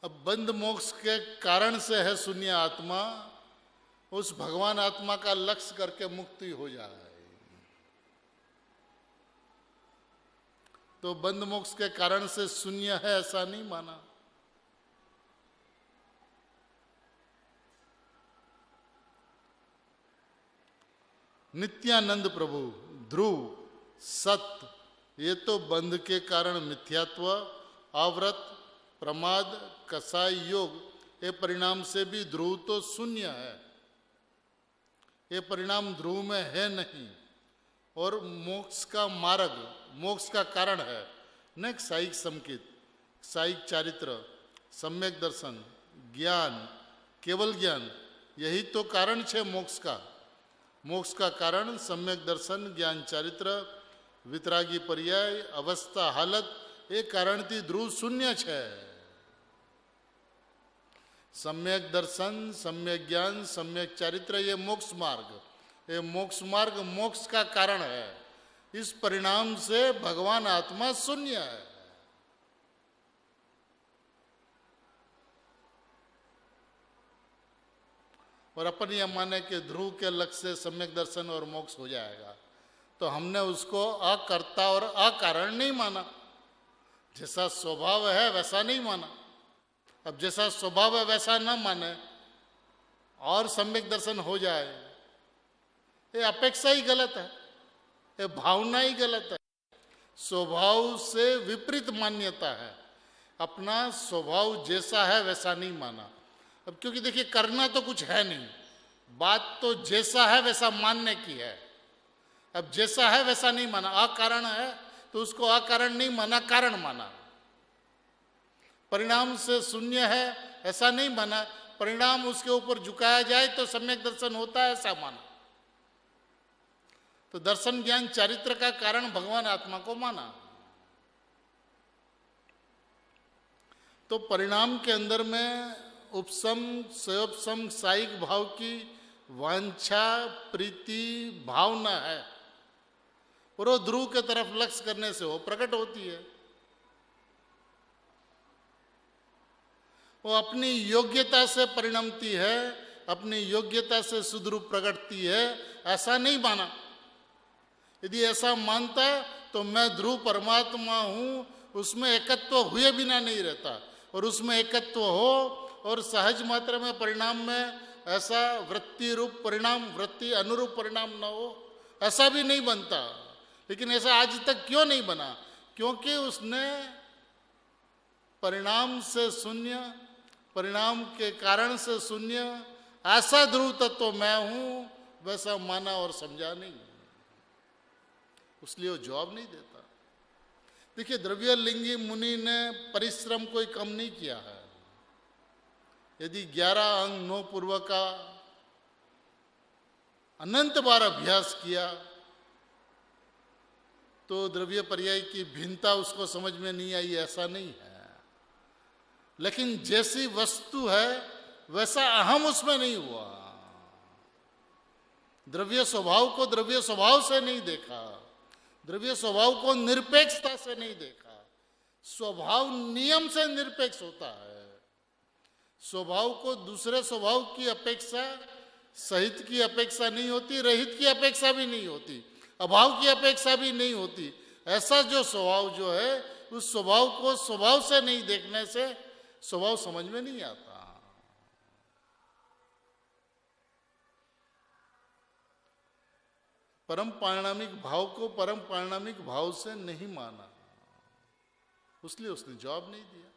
अब बंध मोक्ष के कारण से है शून्य आत्मा, उस भगवान आत्मा का लक्ष्य करके मुक्ति हो जाए तो बंध मोक्ष के कारण से शून्य है ऐसा नहीं माना। नित्यानंद प्रभु, ध्रुव, सत्य, ये तो बंध के कारण मिथ्यात्व, आवृत, प्रमाद, कसाई योग, ये परिणाम से भी ध्रुव तो शून्य है, ये परिणाम ध्रुव में है नहीं। और मोक्ष का मार्ग, मोक्ष का कारण है न साइक संकेत, साइक चारित्र, सम्यक दर्शन, ज्ञान, केवल ज्ञान, यही तो कारण छे मोक्ष का। मोक्ष का कारण सम्यक दर्शन, ज्ञान चारित्र, वितरागी पर्याय, अवस्था हालत, ये कारण थी ध्रुव शून्य छे। सम्यक दर्शन, सम्यक ज्ञान, सम्यक चारित्र, ये मोक्ष मार्ग, ये मोक्ष मार्ग मोक्ष का कारण है। इस परिणाम से भगवान आत्मा शून्य है। और अपन यह माने कि ध्रुव के लक्ष्य से सम्यक दर्शन और मोक्ष हो जाएगा, तो हमने उसको अकर्ता और अकारण नहीं माना। जैसा स्वभाव है वैसा नहीं माना। अब जैसा स्वभाव है वैसा न माने और सम्यक दर्शन हो जाए, ये अपेक्षा ही गलत है, ये भावना ही गलत है। स्वभाव से विपरीत मान्यता है। अपना स्वभाव जैसा है वैसा नहीं माना। अब क्योंकि देखिए करना तो कुछ है नहीं, बात तो जैसा है वैसा मानने की है। अब जैसा है वैसा नहीं माना, अकारण है तो उसको अकारण नहीं माना, कारण माना। परिणाम से शून्य है ऐसा नहीं माना, परिणाम उसके ऊपर झुकाया जाए तो सम्यक दर्शन होता है ऐसा माना। तो दर्शन ज्ञान चारित्र का कारण भगवान आत्मा को माना। तो परिणाम के अंदर में उपसम, स्वोपसम, साइक भाव की वांछा, प्रीति, भावना है, और वो ध्रुव के तरफ लक्ष्य करने से वो प्रकट होती है। वो अपनी योग्यता से परिणमती है, अपनी योग्यता से सुदरूप प्रकटती है, ऐसा नहीं माना। यदि ऐसा मानता तो मैं ध्रुव परमात्मा हूं, उसमें एकत्व हुए बिना नहीं रहता, और उसमें एकत्व हो और सहज मात्र में परिणाम में ऐसा वृत्ति रूप परिणाम, वृत्ति अनुरूप परिणाम न हो, ऐसा भी नहीं बनता। लेकिन ऐसा आज तक क्यों नहीं बना? क्योंकि उसने परिणाम से शून्य, परिणाम के कारण से शून्य, ऐसा ध्रुव तत्व मैं हूं वैसा माना और समझा नहीं, इसलिए वो जवाब नहीं देता। देखिए द्रव्यलिंगी मुनि ने परिश्रम कोई कम नहीं किया है। यदि 11 अंग 9 पूर्व का अनंत बार अभ्यास किया तो द्रव्य पर्याय की भिन्नता उसको समझ में नहीं आई, ऐसा नहीं है। लेकिन जैसी वस्तु है वैसा अहम उसमें नहीं हुआ। द्रव्य स्वभाव को द्रव्य स्वभाव से नहीं देखा, द्रव्य स्वभाव को निरपेक्षता से नहीं देखा। स्वभाव नियम से निरपेक्ष होता है। स्वभाव को दूसरे स्वभाव की अपेक्षा, सहित की अपेक्षा नहीं होती, रहित की अपेक्षा भी नहीं होती, अभाव की अपेक्षा भी नहीं होती। ऐसा जो स्वभाव जो है, उस स्वभाव को स्वभाव से नहीं देखने से स्वभाव समझ में नहीं आता। परम पारिणामिक भाव को परम पारिणामिक भाव से नहीं माना, इसलिए उसने जवाब नहीं दिया,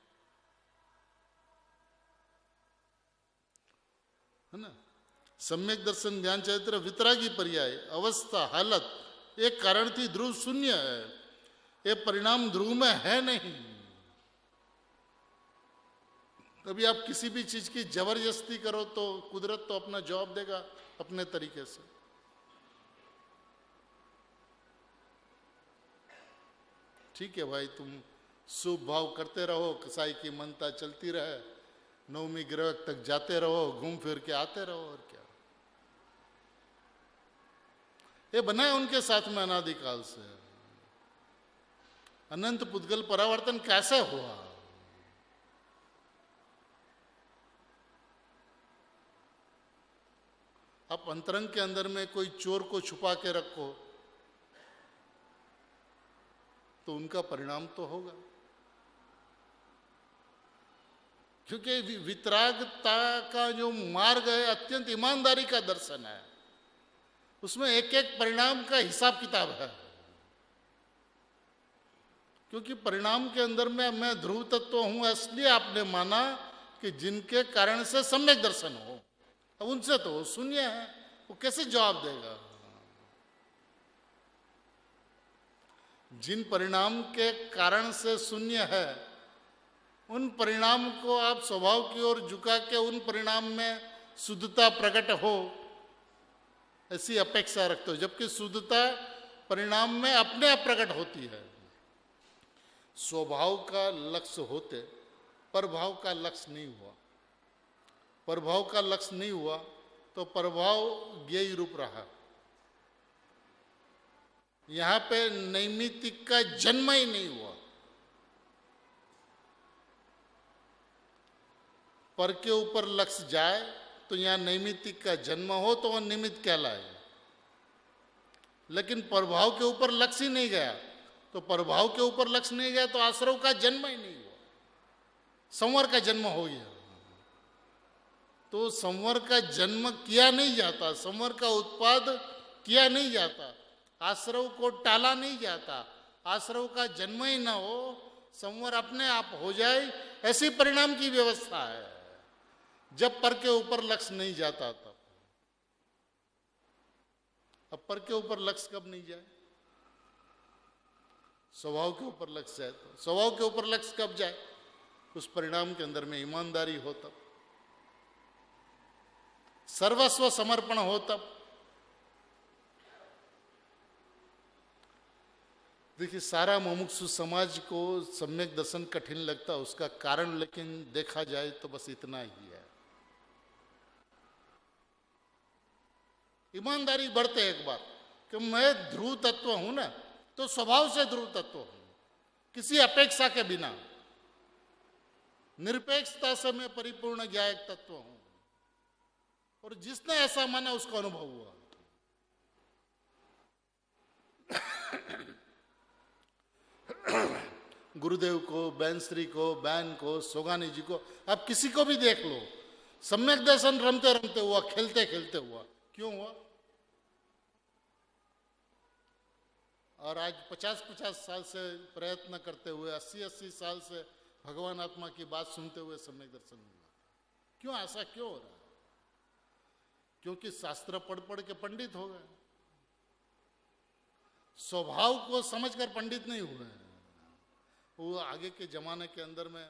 है ना। सम्यक दर्शन ज्ञान चरित्र वितरागी पर्याय अवस्था हालत एक कारण थी ध्रुव शून्य है, ये परिणाम ध्रुव में है नहीं। कभी आप किसी भी चीज की जबरदस्ती करो तो कुदरत तो अपना जवाब देगा अपने तरीके से। ठीक है भाई, तुम शुभ भाव करते रहो, कसाई की मनता चलती रहे, नवमी ग्रह तक जाते रहो, घूम फिर के आते रहो, और क्या। ये बना है उनके साथ में अनादिकाल से। अनंत पुद्गल परावर्तन कैसे हुआ? आप अंतरंग के अंदर में कोई चोर को छुपा के रखो तो उनका परिणाम तो होगा, क्योंकि वितरागता का जो मार्ग है अत्यंत ईमानदारी का दर्शन है, उसमें एक एक परिणाम का हिसाब किताब है। क्योंकि परिणाम के अंदर में मैं ध्रुव तत्व हूं, इसलिए आपने माना कि जिनके कारण से सम्यक दर्शन हो। अब उनसे तो वो शून्य है, वो कैसे जवाब देगा? जिन परिणाम के कारण से शून्य है, उन परिणाम को आप स्वभाव की ओर झुका के उन परिणाम में शुद्धता प्रकट हो ऐसी अपेक्षा रखते हो, जबकि शुद्धता परिणाम में अपने आप प्रकट होती है। स्वभाव का लक्ष्य होते प्रभाव का लक्ष्य नहीं हुआ, प्रभाव का लक्ष्य नहीं हुआ तो प्रभाव ज्ञेय रूप रहा। यहां पे नैमित्तिक का जन्म ही नहीं हुआ। पर के ऊपर लक्ष्य जाए तो यहां नैमित्तिक का जन्म हो तो वह निमित्त कहलाए, लेकिन प्रभाव के ऊपर लक्ष्य ही नहीं गया तो प्रभाव के ऊपर लक्ष्य नहीं गया तो आश्रव का जन्म ही नहीं हुआ, संवर का जन्म हो गया। तो संवर का जन्म किया नहीं जाता, संवर का उत्पाद किया नहीं जाता, आश्रव को टाला नहीं जाता, आश्रव का जन्म ही ना हो, संवर अपने आप हो जाए, ऐसी परिणाम की व्यवस्था है। जब पर के ऊपर लक्ष्य नहीं जाता तब। अब पर के ऊपर लक्ष्य कब नहीं जाए? स्वभाव के ऊपर लक्ष्य जाए तो। स्वभाव के ऊपर लक्ष्य कब जाए? उस परिणाम के अंदर में ईमानदारी हो तब, सर्वस्व समर्पण हो तब। देखिए, सारा मुमुक्षु समाज को सम्यक दर्शन कठिन लगता है, उसका कारण लेकिन देखा जाए तो बस इतना ही है। ईमानदारी बढ़ते एक बार कि मैं ध्रुव तत्व हूं ना, तो स्वभाव से ध्रुव तत्व हूं, किसी अपेक्षा के बिना निरपेक्षता से मैं परिपूर्ण ज्ञायक तत्व हूं। और जिसने ऐसा माना उसको अनुभव हुआ। गुरुदेव को, बैनश्री को, बैन को, सोगानी जी को, आप किसी को भी देख लो, सम्यक दर्शन रमते रमते हुआ, खेलते खेलते हुआ। क्यों हुआ? और आज 50-50 साल से प्रयत्न करते हुए, 80-80 साल से भगवान आत्मा की बात सुनते हुए सम्यक दर्शन मिला। क्यों ऐसा क्यों हो रहा है? क्योंकि शास्त्र पढ़ पढ़ के पंडित हो गए, स्वभाव को समझकर पंडित नहीं हुए। वो आगे के जमाने के अंदर में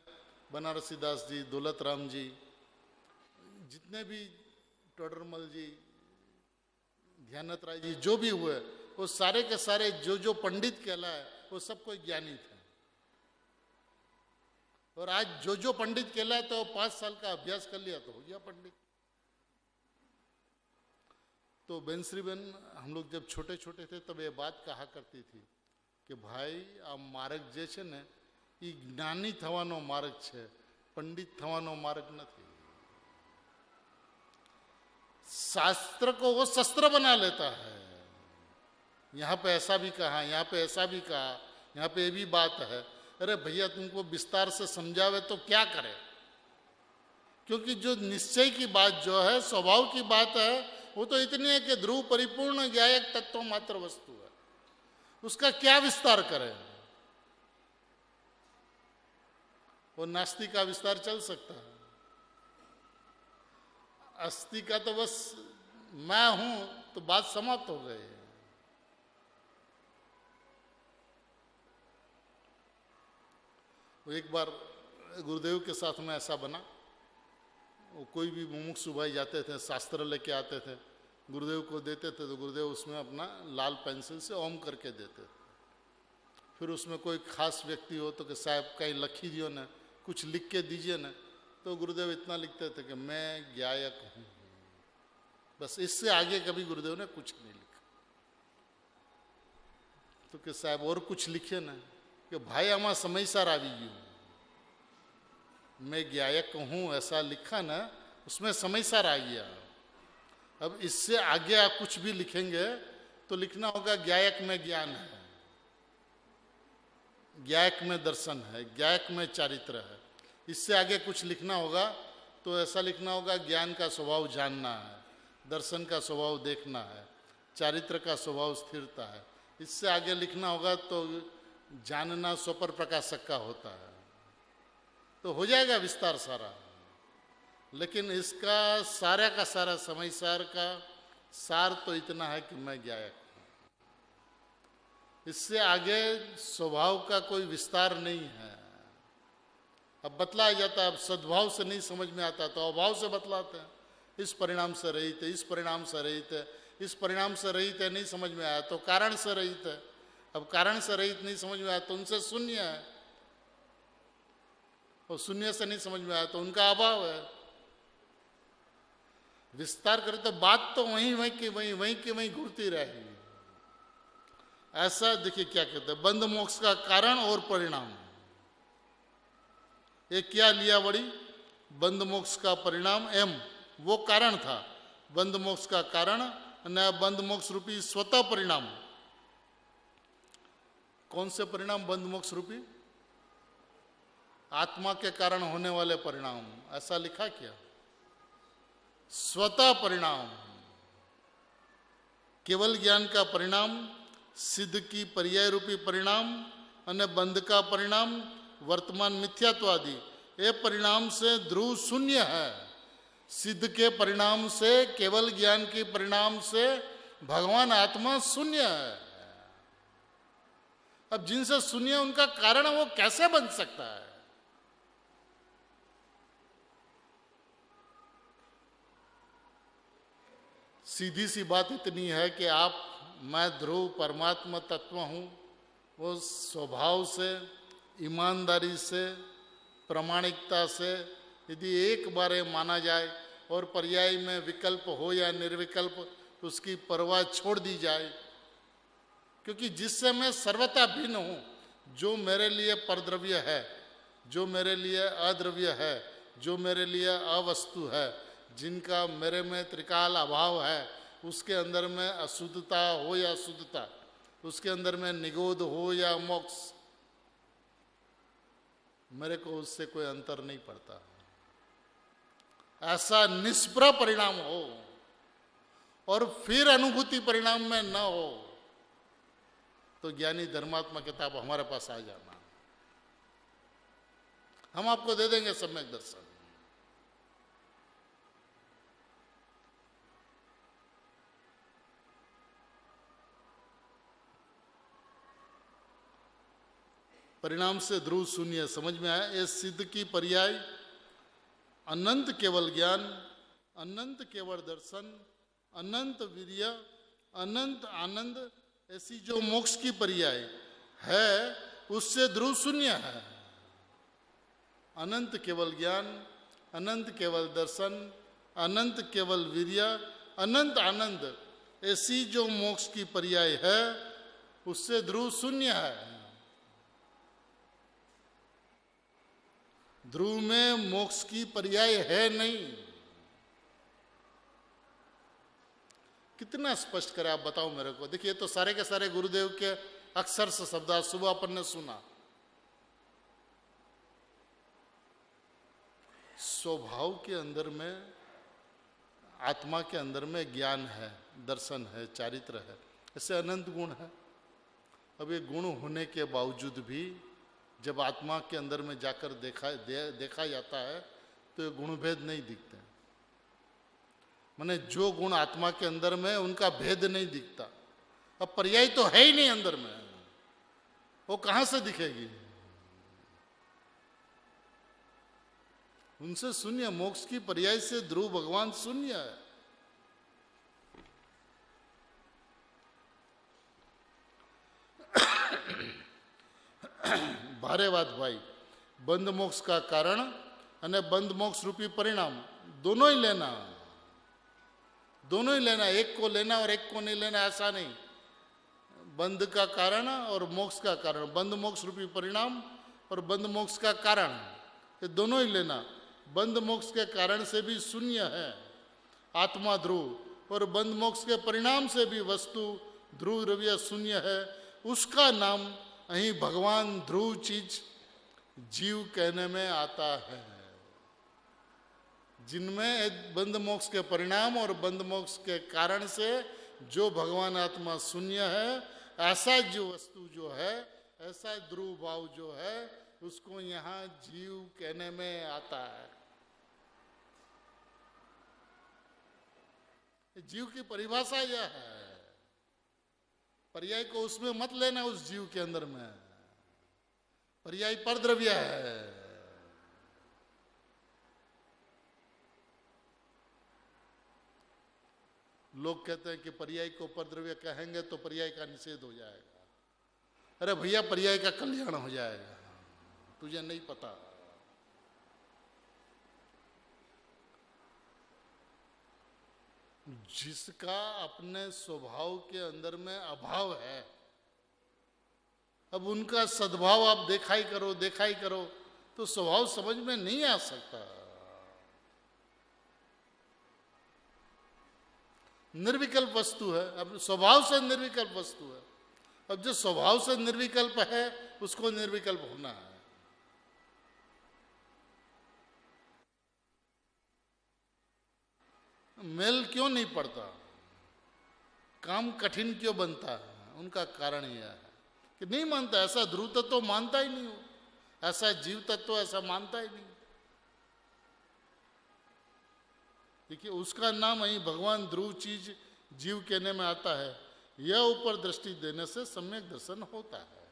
बनारसी दास जी, दौलत राम जी, जितने भी टोडरमल जी, ध्यानत राय जी, जो भी हुए, वो सारे के सारे जो पंडित कहलाए वो सब कोई ज्ञानी थे। और आज जो पंडित कहलाए तो 5 साल का अभ्यास कर लिया तो हो गया पंडित। तो बेनश्री बेन, हम लोग जब छोटे छोटे थे तब ये बात कहा करती थी कि भाई आ मार्ग जे छे ने ई ज्ञानी थवानो मार्ग छे, पंडित थवानो मार्ग नहीं। शास्त्र को वो शस्त्र बना लेता है। यहाँ पे ऐसा भी कहा, यहाँ पे ऐसा भी कहा, यहाँ पे ये भी बात है। अरे भैया, तुमको विस्तार से समझावे तो क्या करे? क्योंकि जो निश्चय की बात जो है, स्वभाव की बात है, वो तो इतनी है कि ध्रुव परिपूर्ण ज्ञायक तत्व मात्र वस्तु है, उसका क्या विस्तार करें? वो नास्ति का विस्तार चल सकता है, अस्थि का तो बस मैं हूं तो बात समाप्त हो गई। एक बार गुरुदेव के साथ में ऐसा बना, वो कोई भी मुमुक्षु भाई जाते थे, शास्त्र लेके आते थे, गुरुदेव को देते थे, तो गुरुदेव उसमें अपना लाल पेंसिल से ओम करके देते थे। फिर उसमें कोई खास व्यक्ति हो तो कि साहब कहीं लिखी दियो ना, कुछ लिख के दीजिए ना, तो गुरुदेव इतना लिखते थे कि मैं ज्ञायक हूं, बस इससे आगे कभी गुरुदेव ने कुछ नहीं लिखा। तो कि साहब और कुछ लिखे ना, कि भाई आमा समयसर आवी गયું, मैं ज्ञायक हूं ऐसा लिखा ना, उसमें समयसर आ गया। अब इससे आगे आप कुछ भी लिखेंगे तो लिखना होगा ज्ञायक में ज्ञान है, ज्ञायक में दर्शन है, ज्ञायक में चारित्र है। इससे आगे कुछ लिखना होगा तो ऐसा लिखना होगा ज्ञान का स्वभाव जानना है, दर्शन का स्वभाव देखना है, चारित्र का स्वभाव स्थिरता है। इससे आगे लिखना होगा तो जानना स्वपर प्रकाशक का होता है, तो हो जाएगा विस्तार सारा। लेकिन इसका सारा का सारा समय सार का सार तो इतना है कि मैं ज्ञायक हूं, इससे आगे स्वभाव का कोई विस्तार नहीं है। अब बतलाया जाता है, अब सद्भाव से नहीं समझ में आता तो अभाव से बतलाते हैं, इस परिणाम से रहित है, इस परिणाम से रहित है, इस परिणाम से रहित है, नहीं समझ में आया तो कारण से रहित है। अब कारण से रहित नहीं समझ में आया तो उनसे शून्य है, और शून्य से नहीं समझ में आया तो उनका अभाव है। विस्तार करें तो बात तो वहीं की वहीं घूरती रहेगी। ऐसा देखिए क्या कहते हैं, बंध मोक्ष का कारण और परिणाम। ये क्या लिया बड़ी, बंध मोक्ष का परिणाम एम वो कारण था, बंध मोक्ष का कारण न बंध मोक्ष रूपी स्वतः परिणाम। कौन से परिणाम? बंध मोक्ष रूपी आत्मा के कारण होने वाले परिणाम। ऐसा लिखा क्या? स्वतः परिणाम, केवल ज्ञान का परिणाम, सिद्ध की पर्याय रूपी परिणाम, अन्य बंध का परिणाम, वर्तमान मिथ्यात्वादि, ये परिणाम से ध्रुव शून्य है। सिद्ध के परिणाम से, केवल ज्ञान के परिणाम से भगवान आत्मा शून्य है। अब जिनसे शून्य उनका कारण वो कैसे बन सकता है? सीधी सी बात इतनी है कि आप, मैं ध्रुव परमात्मा तत्व हूं, वो स्वभाव से, ईमानदारी से, प्रामाणिकता से यदि एक बार माना जाए और पर्याय में विकल्प हो या निर्विकल्प उसकी परवाह छोड़ दी जाए, क्योंकि जिससे मैं सर्वथा भिन्न हूं, जो मेरे लिए परद्रव्य है, जो मेरे लिए अद्रव्य है, जो मेरे लिए अवस्तु है, जिनका मेरे में त्रिकाल अभाव है, उसके अंदर में अशुद्धता हो या शुद्धता, उसके अंदर में निगोध हो या मोक्ष, मेरे को उससे कोई अंतर नहीं पड़ता। ऐसा निष्प्रह परिणाम हो और फिर अनुभूति परिणाम में न हो तो ज्ञानी धर्मात्मा किताब हमारे पास आ जाना, हम आपको दे देंगे सम्यक दर्शन। परिणाम से ध्रुव शून्य समझ में आया। ये सिद्ध की पर्याय अनंत केवल ज्ञान, अनंत केवल दर्शन, अनंत वीर्य, अनंत आनंद, ऐसी जो मोक्ष की पर्याय है उससे ध्रुव शून्य है। अनंत केवल ज्ञान, अनंत केवल दर्शन, अनंत केवल वीर्य, अनंत आनंद, ऐसी जो मोक्ष की पर्याय है उससे ध्रुव शून्य है। ध्रुव में मोक्ष की पर्याय है नहीं। कितना स्पष्ट करे आप बताओ मेरे को। देखिए तो सारे के सारे गुरुदेव के अक्षर से शब्द आज सुबह अपन ने सुना। स्वभाव के अंदर में आत्मा के अंदर में ज्ञान है, दर्शन है, चारित्र है, ऐसे अनंत गुण है। अब ये गुण होने के बावजूद भी जब आत्मा के अंदर में जाकर देखा जाता है तो ये गुण भेद नहीं दिखते। माने जो गुण आत्मा के अंदर में उनका भेद नहीं दिखता। अब पर्याय तो है ही नहीं अंदर में, वो कहां से दिखेगी? उनसे शून्य, मोक्ष की पर्याय से ध्रुव भगवान शून्य है। भारे बात भाई, बंध मोक्ष का कारण અને बंध मोक्ष रूपी परिणाम दोनों ही लेना, दोनों ही लेना। एक को लेना और एक को नहीं लेना ऐसा नहीं। बंध का कारण और मोक्ष का कारण, बंध मोक्ष रूपी परिणाम और बंध मोक्ष का कारण, ये दोनों ही लेना। बंध मोक्ष के कारण से भी शून्य है आत्मा ध्रुव, और बंध मोक्ष के परिणाम से भी वस्तु ध्रुव द्रव्य शून्य है। उसका नाम अहीं भगवान ध्रुव चीज जीव कहने में आता है, जिनमें बंध मोक्ष के परिणाम और बंध मोक्ष के कारण से जो भगवान आत्मा शून्य है, ऐसा जो वस्तु जो है, ऐसा ध्रुव भाव जो है, उसको यहाँ जीव कहने में आता है। जीव की परिभाषा यह है। पर्याय को उसमें मत लेना, उस जीव के अंदर में। पर्याय परद्रव्य है। लोग कहते हैं कि पर्याय को परद्रव्य कहेंगे तो पर्याय का निषेध हो जाएगा। अरे भैया, पर्याय का कल्याण हो जाएगा, तुझे नहीं पता। जिसका अपने स्वभाव के अंदर में अभाव है, अब उनका सद्भाव आप देखा ही करो तो स्वभाव समझ में नहीं आ सकता। निर्विकल्प वस्तु है, अब स्वभाव से निर्विकल्प वस्तु है। अब जो स्वभाव से निर्विकल्प है उसको निर्विकल्प होना है। मेल क्यों नहीं पड़ता, काम कठिन क्यों बनता है? उनका कारण यह है कि नहीं मानता। ऐसा ध्रुव तत्व तो मानता ही नहीं हो, ऐसा जीव तत्व तो ऐसा मानता ही नहीं। देखिए, उसका नाम ही भगवान ध्रुव चीज जीव कहने में आता है। यह ऊपर दृष्टि देने से सम्यक दर्शन होता है।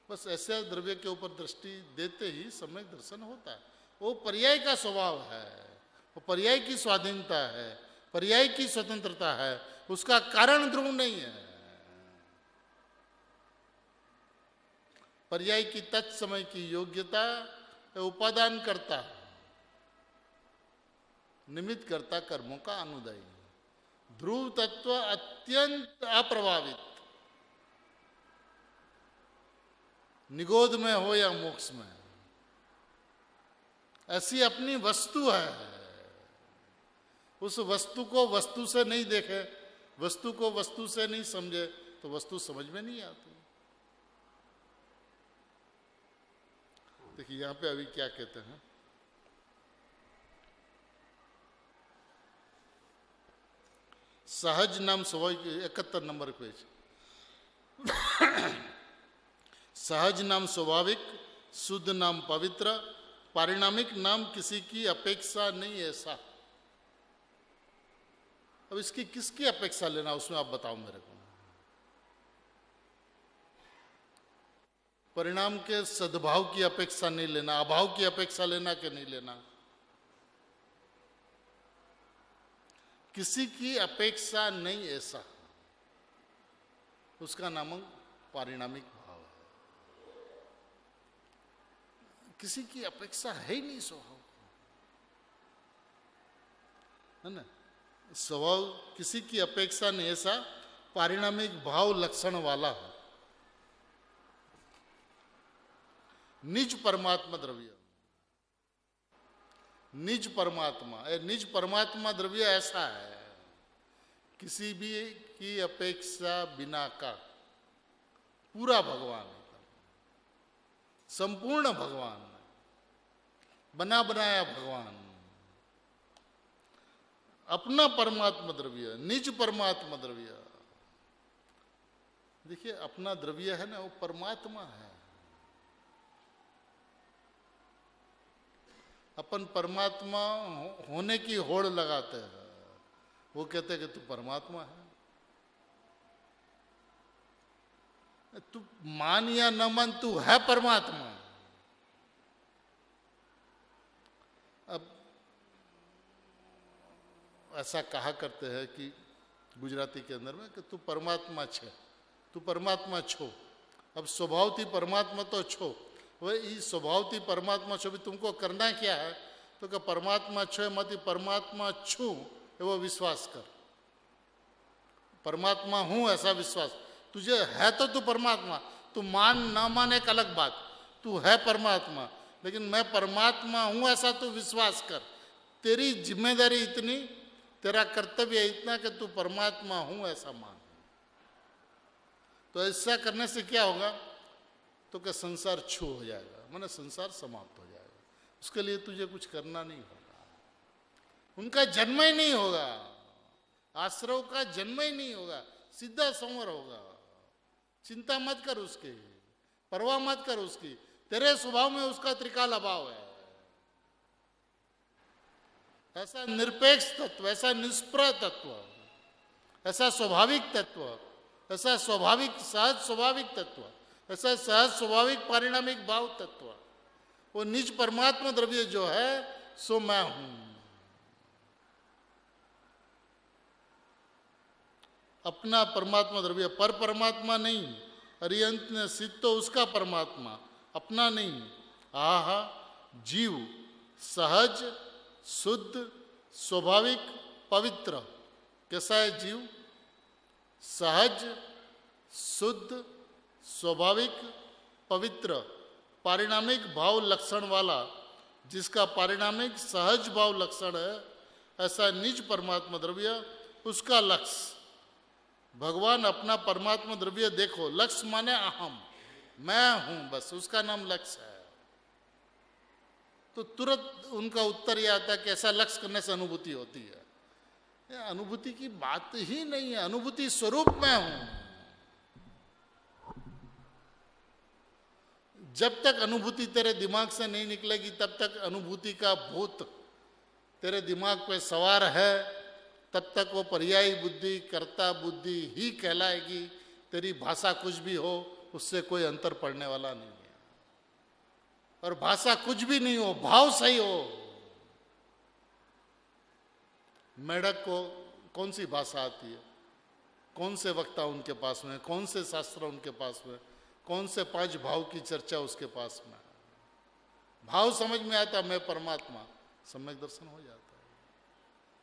बस ऐसे द्रव्य के ऊपर दृष्टि देते ही सम्यक दर्शन होता है। वो पर्याय का स्वभाव है, वो पर्याय की स्वाधीनता है, पर्याय की स्वतंत्रता है, उसका कारण ध्रुव नहीं है। पर्याय की तत्समय की योग्यता उपादान करता, निमित्त करता कर्मों का अनुदय। ध्रुव तत्व अत्यंत अप्रभावित, निगोद में हो या मोक्ष में, ऐसी अपनी वस्तु है। उस वस्तु को वस्तु से नहीं देखे, वस्तु को वस्तु से नहीं समझे तो वस्तु समझ में नहीं आती। देखिए, यहां पे अभी क्या कहते हैं, सहज नाम स्वाभाविक, 71 नंबर पेज। सहज नाम स्वाभाविक, शुद्ध नाम पवित्र, पारिणामिक नाम किसी की अपेक्षा नहीं ऐसा। अब इसकी किसकी अपेक्षा लेना, उसमें आप बताओ मेरे को। परिणाम के सद्भाव की अपेक्षा नहीं लेना, अभाव की अपेक्षा लेना कि नहीं लेना। किसी की अपेक्षा नहीं ऐसा, उसका नाम पारिणामिक भाव है। किसी की अपेक्षा है ही नहीं स्वभाव, है ना। स्वभाव किसी की अपेक्षा नहीं ऐसा पारिणामिक भाव लक्षण वाला है। निज परमात्मा द्रव्य, निज परमात्मा, निज परमात्मा द्रव्य ऐसा है, किसी भी की अपेक्षा बिना का पूरा भगवान, संपूर्ण भगवान, बना बनाया भगवान। अपना परमात्मा द्रव्य, निज परमात्मा द्रव्य। देखिए अपना द्रव्य है ना, वो परमात्मा है। अपन परमात्मा होने की होड़ लगाते हैं, वो कहते हैं कि तू परमात्मा है। तू मान या न मान, तू है परमात्मा। अब ऐसा कहा करते हैं कि गुजराती के अंदर में कि तू परमात्मा छे, तू परमात्मा छो। अब स्वभावती परमात्मा तो छो, वह इस स्वभावती परमात्मा छो भी तुमको करना क्या है, तो कि परमात्मा छो मती परमात्मा छू वो विश्वास कर। परमात्मा हूं ऐसा विश्वास तुझे है, तो तू परमात्मा। तू मान ना मान एक अलग बात, तू है परमात्मा, लेकिन मैं परमात्मा हूं ऐसा तू विश्वास कर। तेरी जिम्मेदारी इतनी, तेरा कर्तव्य इतना कि तू परमात्मा हूं ऐसा मान। तो ऐसा करने से क्या होगा, तो क्या संसार छू हो जाएगा, माने संसार समाप्त हो जाएगा। उसके लिए तुझे कुछ करना नहीं होगा, उनका जन्म ही नहीं होगा, आश्रव का जन्म ही नहीं होगा, सीधा संवर होगा। चिंता मत कर उसकी, परवाह मत कर उसकी, तेरे स्वभाव में उसका त्रिकाल अभाव है। ऐसा निरपेक्ष तत्व, ऐसा निष्प्रह तत्व, ऐसा स्वाभाविक तत्व, ऐसा स्वाभाविक सहज स्वाभाविक तत्व, ऐसा सहज स्वाभाविक पारिणामिक भाव तत्व, वो निज परमात्मा द्रव्य जो है सो मैं हूं। अपना परमात्मा द्रव्य, पर परमात्मा नहीं, अरियंत ने सिद्ध तो उसका परमात्मा, अपना नहीं। आहा जीव सहज शुद्ध स्वाभाविक पवित्र। कैसा है जीव? सहज शुद्ध स्वाभाविक पवित्र, पारिणामिक भाव लक्षण वाला, जिसका पारिणामिक सहज भाव लक्षण है, ऐसा निज परमात्मा द्रव्य उसका लक्ष्य। भगवान अपना परमात्मा द्रव्य देखो, लक्ष्य माने अहम, मैं हूं, बस उसका नाम लक्ष्य है। तो तुरंत उनका उत्तर यह आता है कि ऐसा लक्ष्य करने से अनुभूति होती है। ये अनुभूति की बात ही नहीं है, अनुभूति स्वरूप मैं हूं। जब तक अनुभूति तेरे दिमाग से नहीं निकलेगी तब तक अनुभूति का भूत तेरे दिमाग पे सवार है, तब तक वो पर्यायी बुद्धि कर्ता बुद्धि ही कहलाएगी। तेरी भाषा कुछ भी हो उससे कोई अंतर पड़ने वाला नहीं है। और भाषा कुछ भी नहीं हो, भाव सही हो। मेढक को कौन सी भाषा आती है, कौन से वक्ता उनके पास में, कौन से शास्त्र उनके पास में, कौन से 5 भाव की चर्चा उसके पास में। भाव समझ में आता, मैं परमात्मा, सम्यक दर्शन हो जाता है।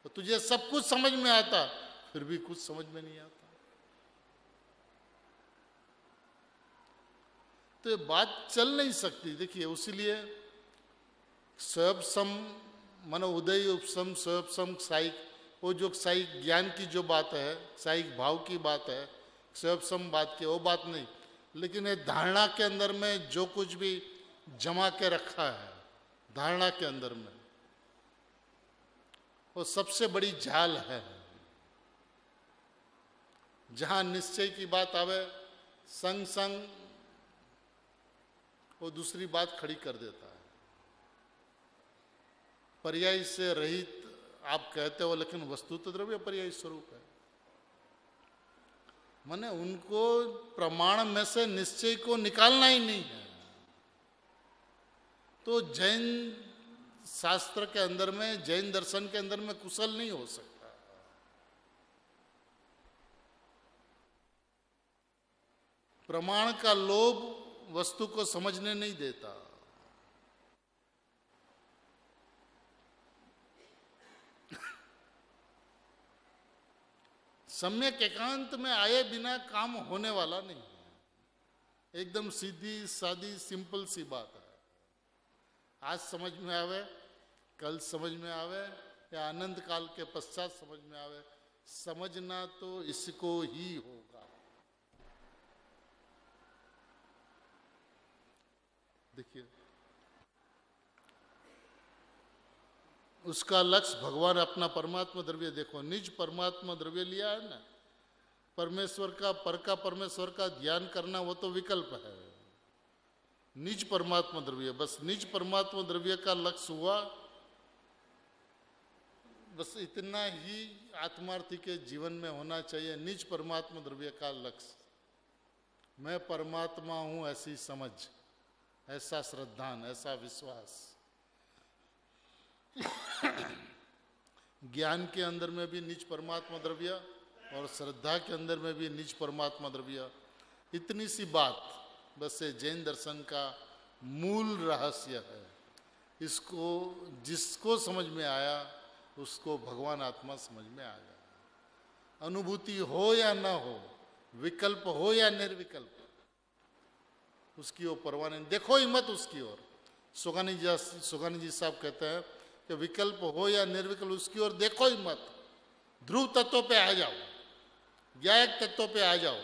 तो तुझे सब कुछ समझ में आता, फिर भी कुछ समझ में नहीं आता। तो ये बात चल नहीं सकती। देखिए उसीलिए स्वयं मानो उदय उपसम स्वयं साइक, वो जो साइक ज्ञान की जो बात है, साइक भाव की बात है, स्वयं बात की वो बात नहीं। लेकिन ये धारणा के अंदर में जो कुछ भी जमा के रखा है, धारणा के अंदर में, वो सबसे बड़ी झाल है। जहां निश्चय की बात आवे, संग संग वो दूसरी बात खड़ी कर देता है। पर्याय से रहित आप कहते हो, लेकिन वस्तु तो द्रव्य पर्याय स्वरूप है। माने उनको प्रमाण में से निश्चय को निकालना ही नहीं है। तो जैन शास्त्र के अंदर में, जैन दर्शन के अंदर में कुशल नहीं हो सकता। प्रमाण का लोभ वस्तु को समझने नहीं देता। सम्यक एकांत में आए बिना काम होने वाला नहीं है। एकदम सीधी सादी सिंपल सी बात है। आज समझ में आवे, कल समझ में आवे, या अनंत काल के पश्चात समझ में आवे, समझना तो इसको ही होगा। देखिए उसका लक्ष्य भगवान अपना परमात्मा द्रव्य, देखो निज परमात्मा द्रव्य लिया है ना, परमेश्वर का परमेश्वर का ध्यान करना वो तो विकल्प है। निज परमात्मा द्रव्य, बस निज परमात्मा द्रव्य का लक्ष्य हुआ, बस इतना ही आत्मार्थी के जीवन में होना चाहिए। निज परमात्मा द्रव्य का लक्ष्य, मैं परमात्मा हूं ऐसी समझ, ऐसा श्रद्धान, ऐसा विश्वास। ज्ञान के अंदर में भी निज परमात्मा द्रव्य और श्रद्धा के अंदर में भी निज परमात्मा द्रव्य। इतनी सी बात बस ये जैन दर्शन का मूल रहस्य है। इसको जिसको समझ में आया उसको भगवान आत्मा समझ में आ गया। अनुभूति हो या ना हो, विकल्प हो या निर्विकल्प, उसकी ओर परवाह नहीं, देखो ही मत उसकी ओर। सुगानी जी साहब कहते हैं कि विकल्प हो या निर्विकल्प उसकी ओर देखो ही मत, ध्रुव तत्व पे आ जाओ, ज्ञायक तत्व पे आ जाओ।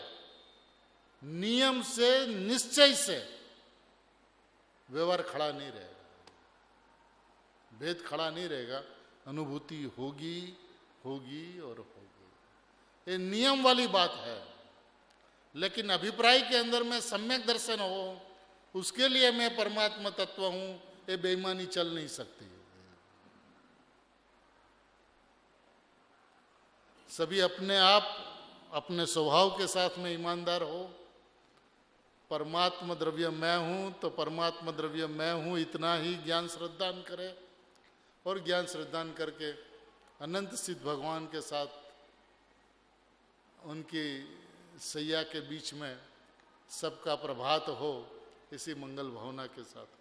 नियम से, निश्चय से व्यवहार खड़ा नहीं रहेगा, भेद खड़ा नहीं रहेगा, अनुभूति होगी होगी और होगी। ये नियम वाली बात है। लेकिन अभिप्राय के अंदर में सम्यक दर्शन हो, उसके लिए मैं परमात्मा तत्व हूं, ये बेईमानी चल नहीं सकती। सभी अपने आप अपने स्वभाव के साथ में ईमानदार हो। परमात्मा द्रव्य मैं हूं तो परमात्मा द्रव्य मैं हूं, इतना ही ज्ञान श्रद्धान करे, और ज्ञान श्रद्धान करके अनंत सिद्ध भगवान के साथ उनकी सैया के बीच में सबका प्रभात हो, इसी मंगल भावना के साथ।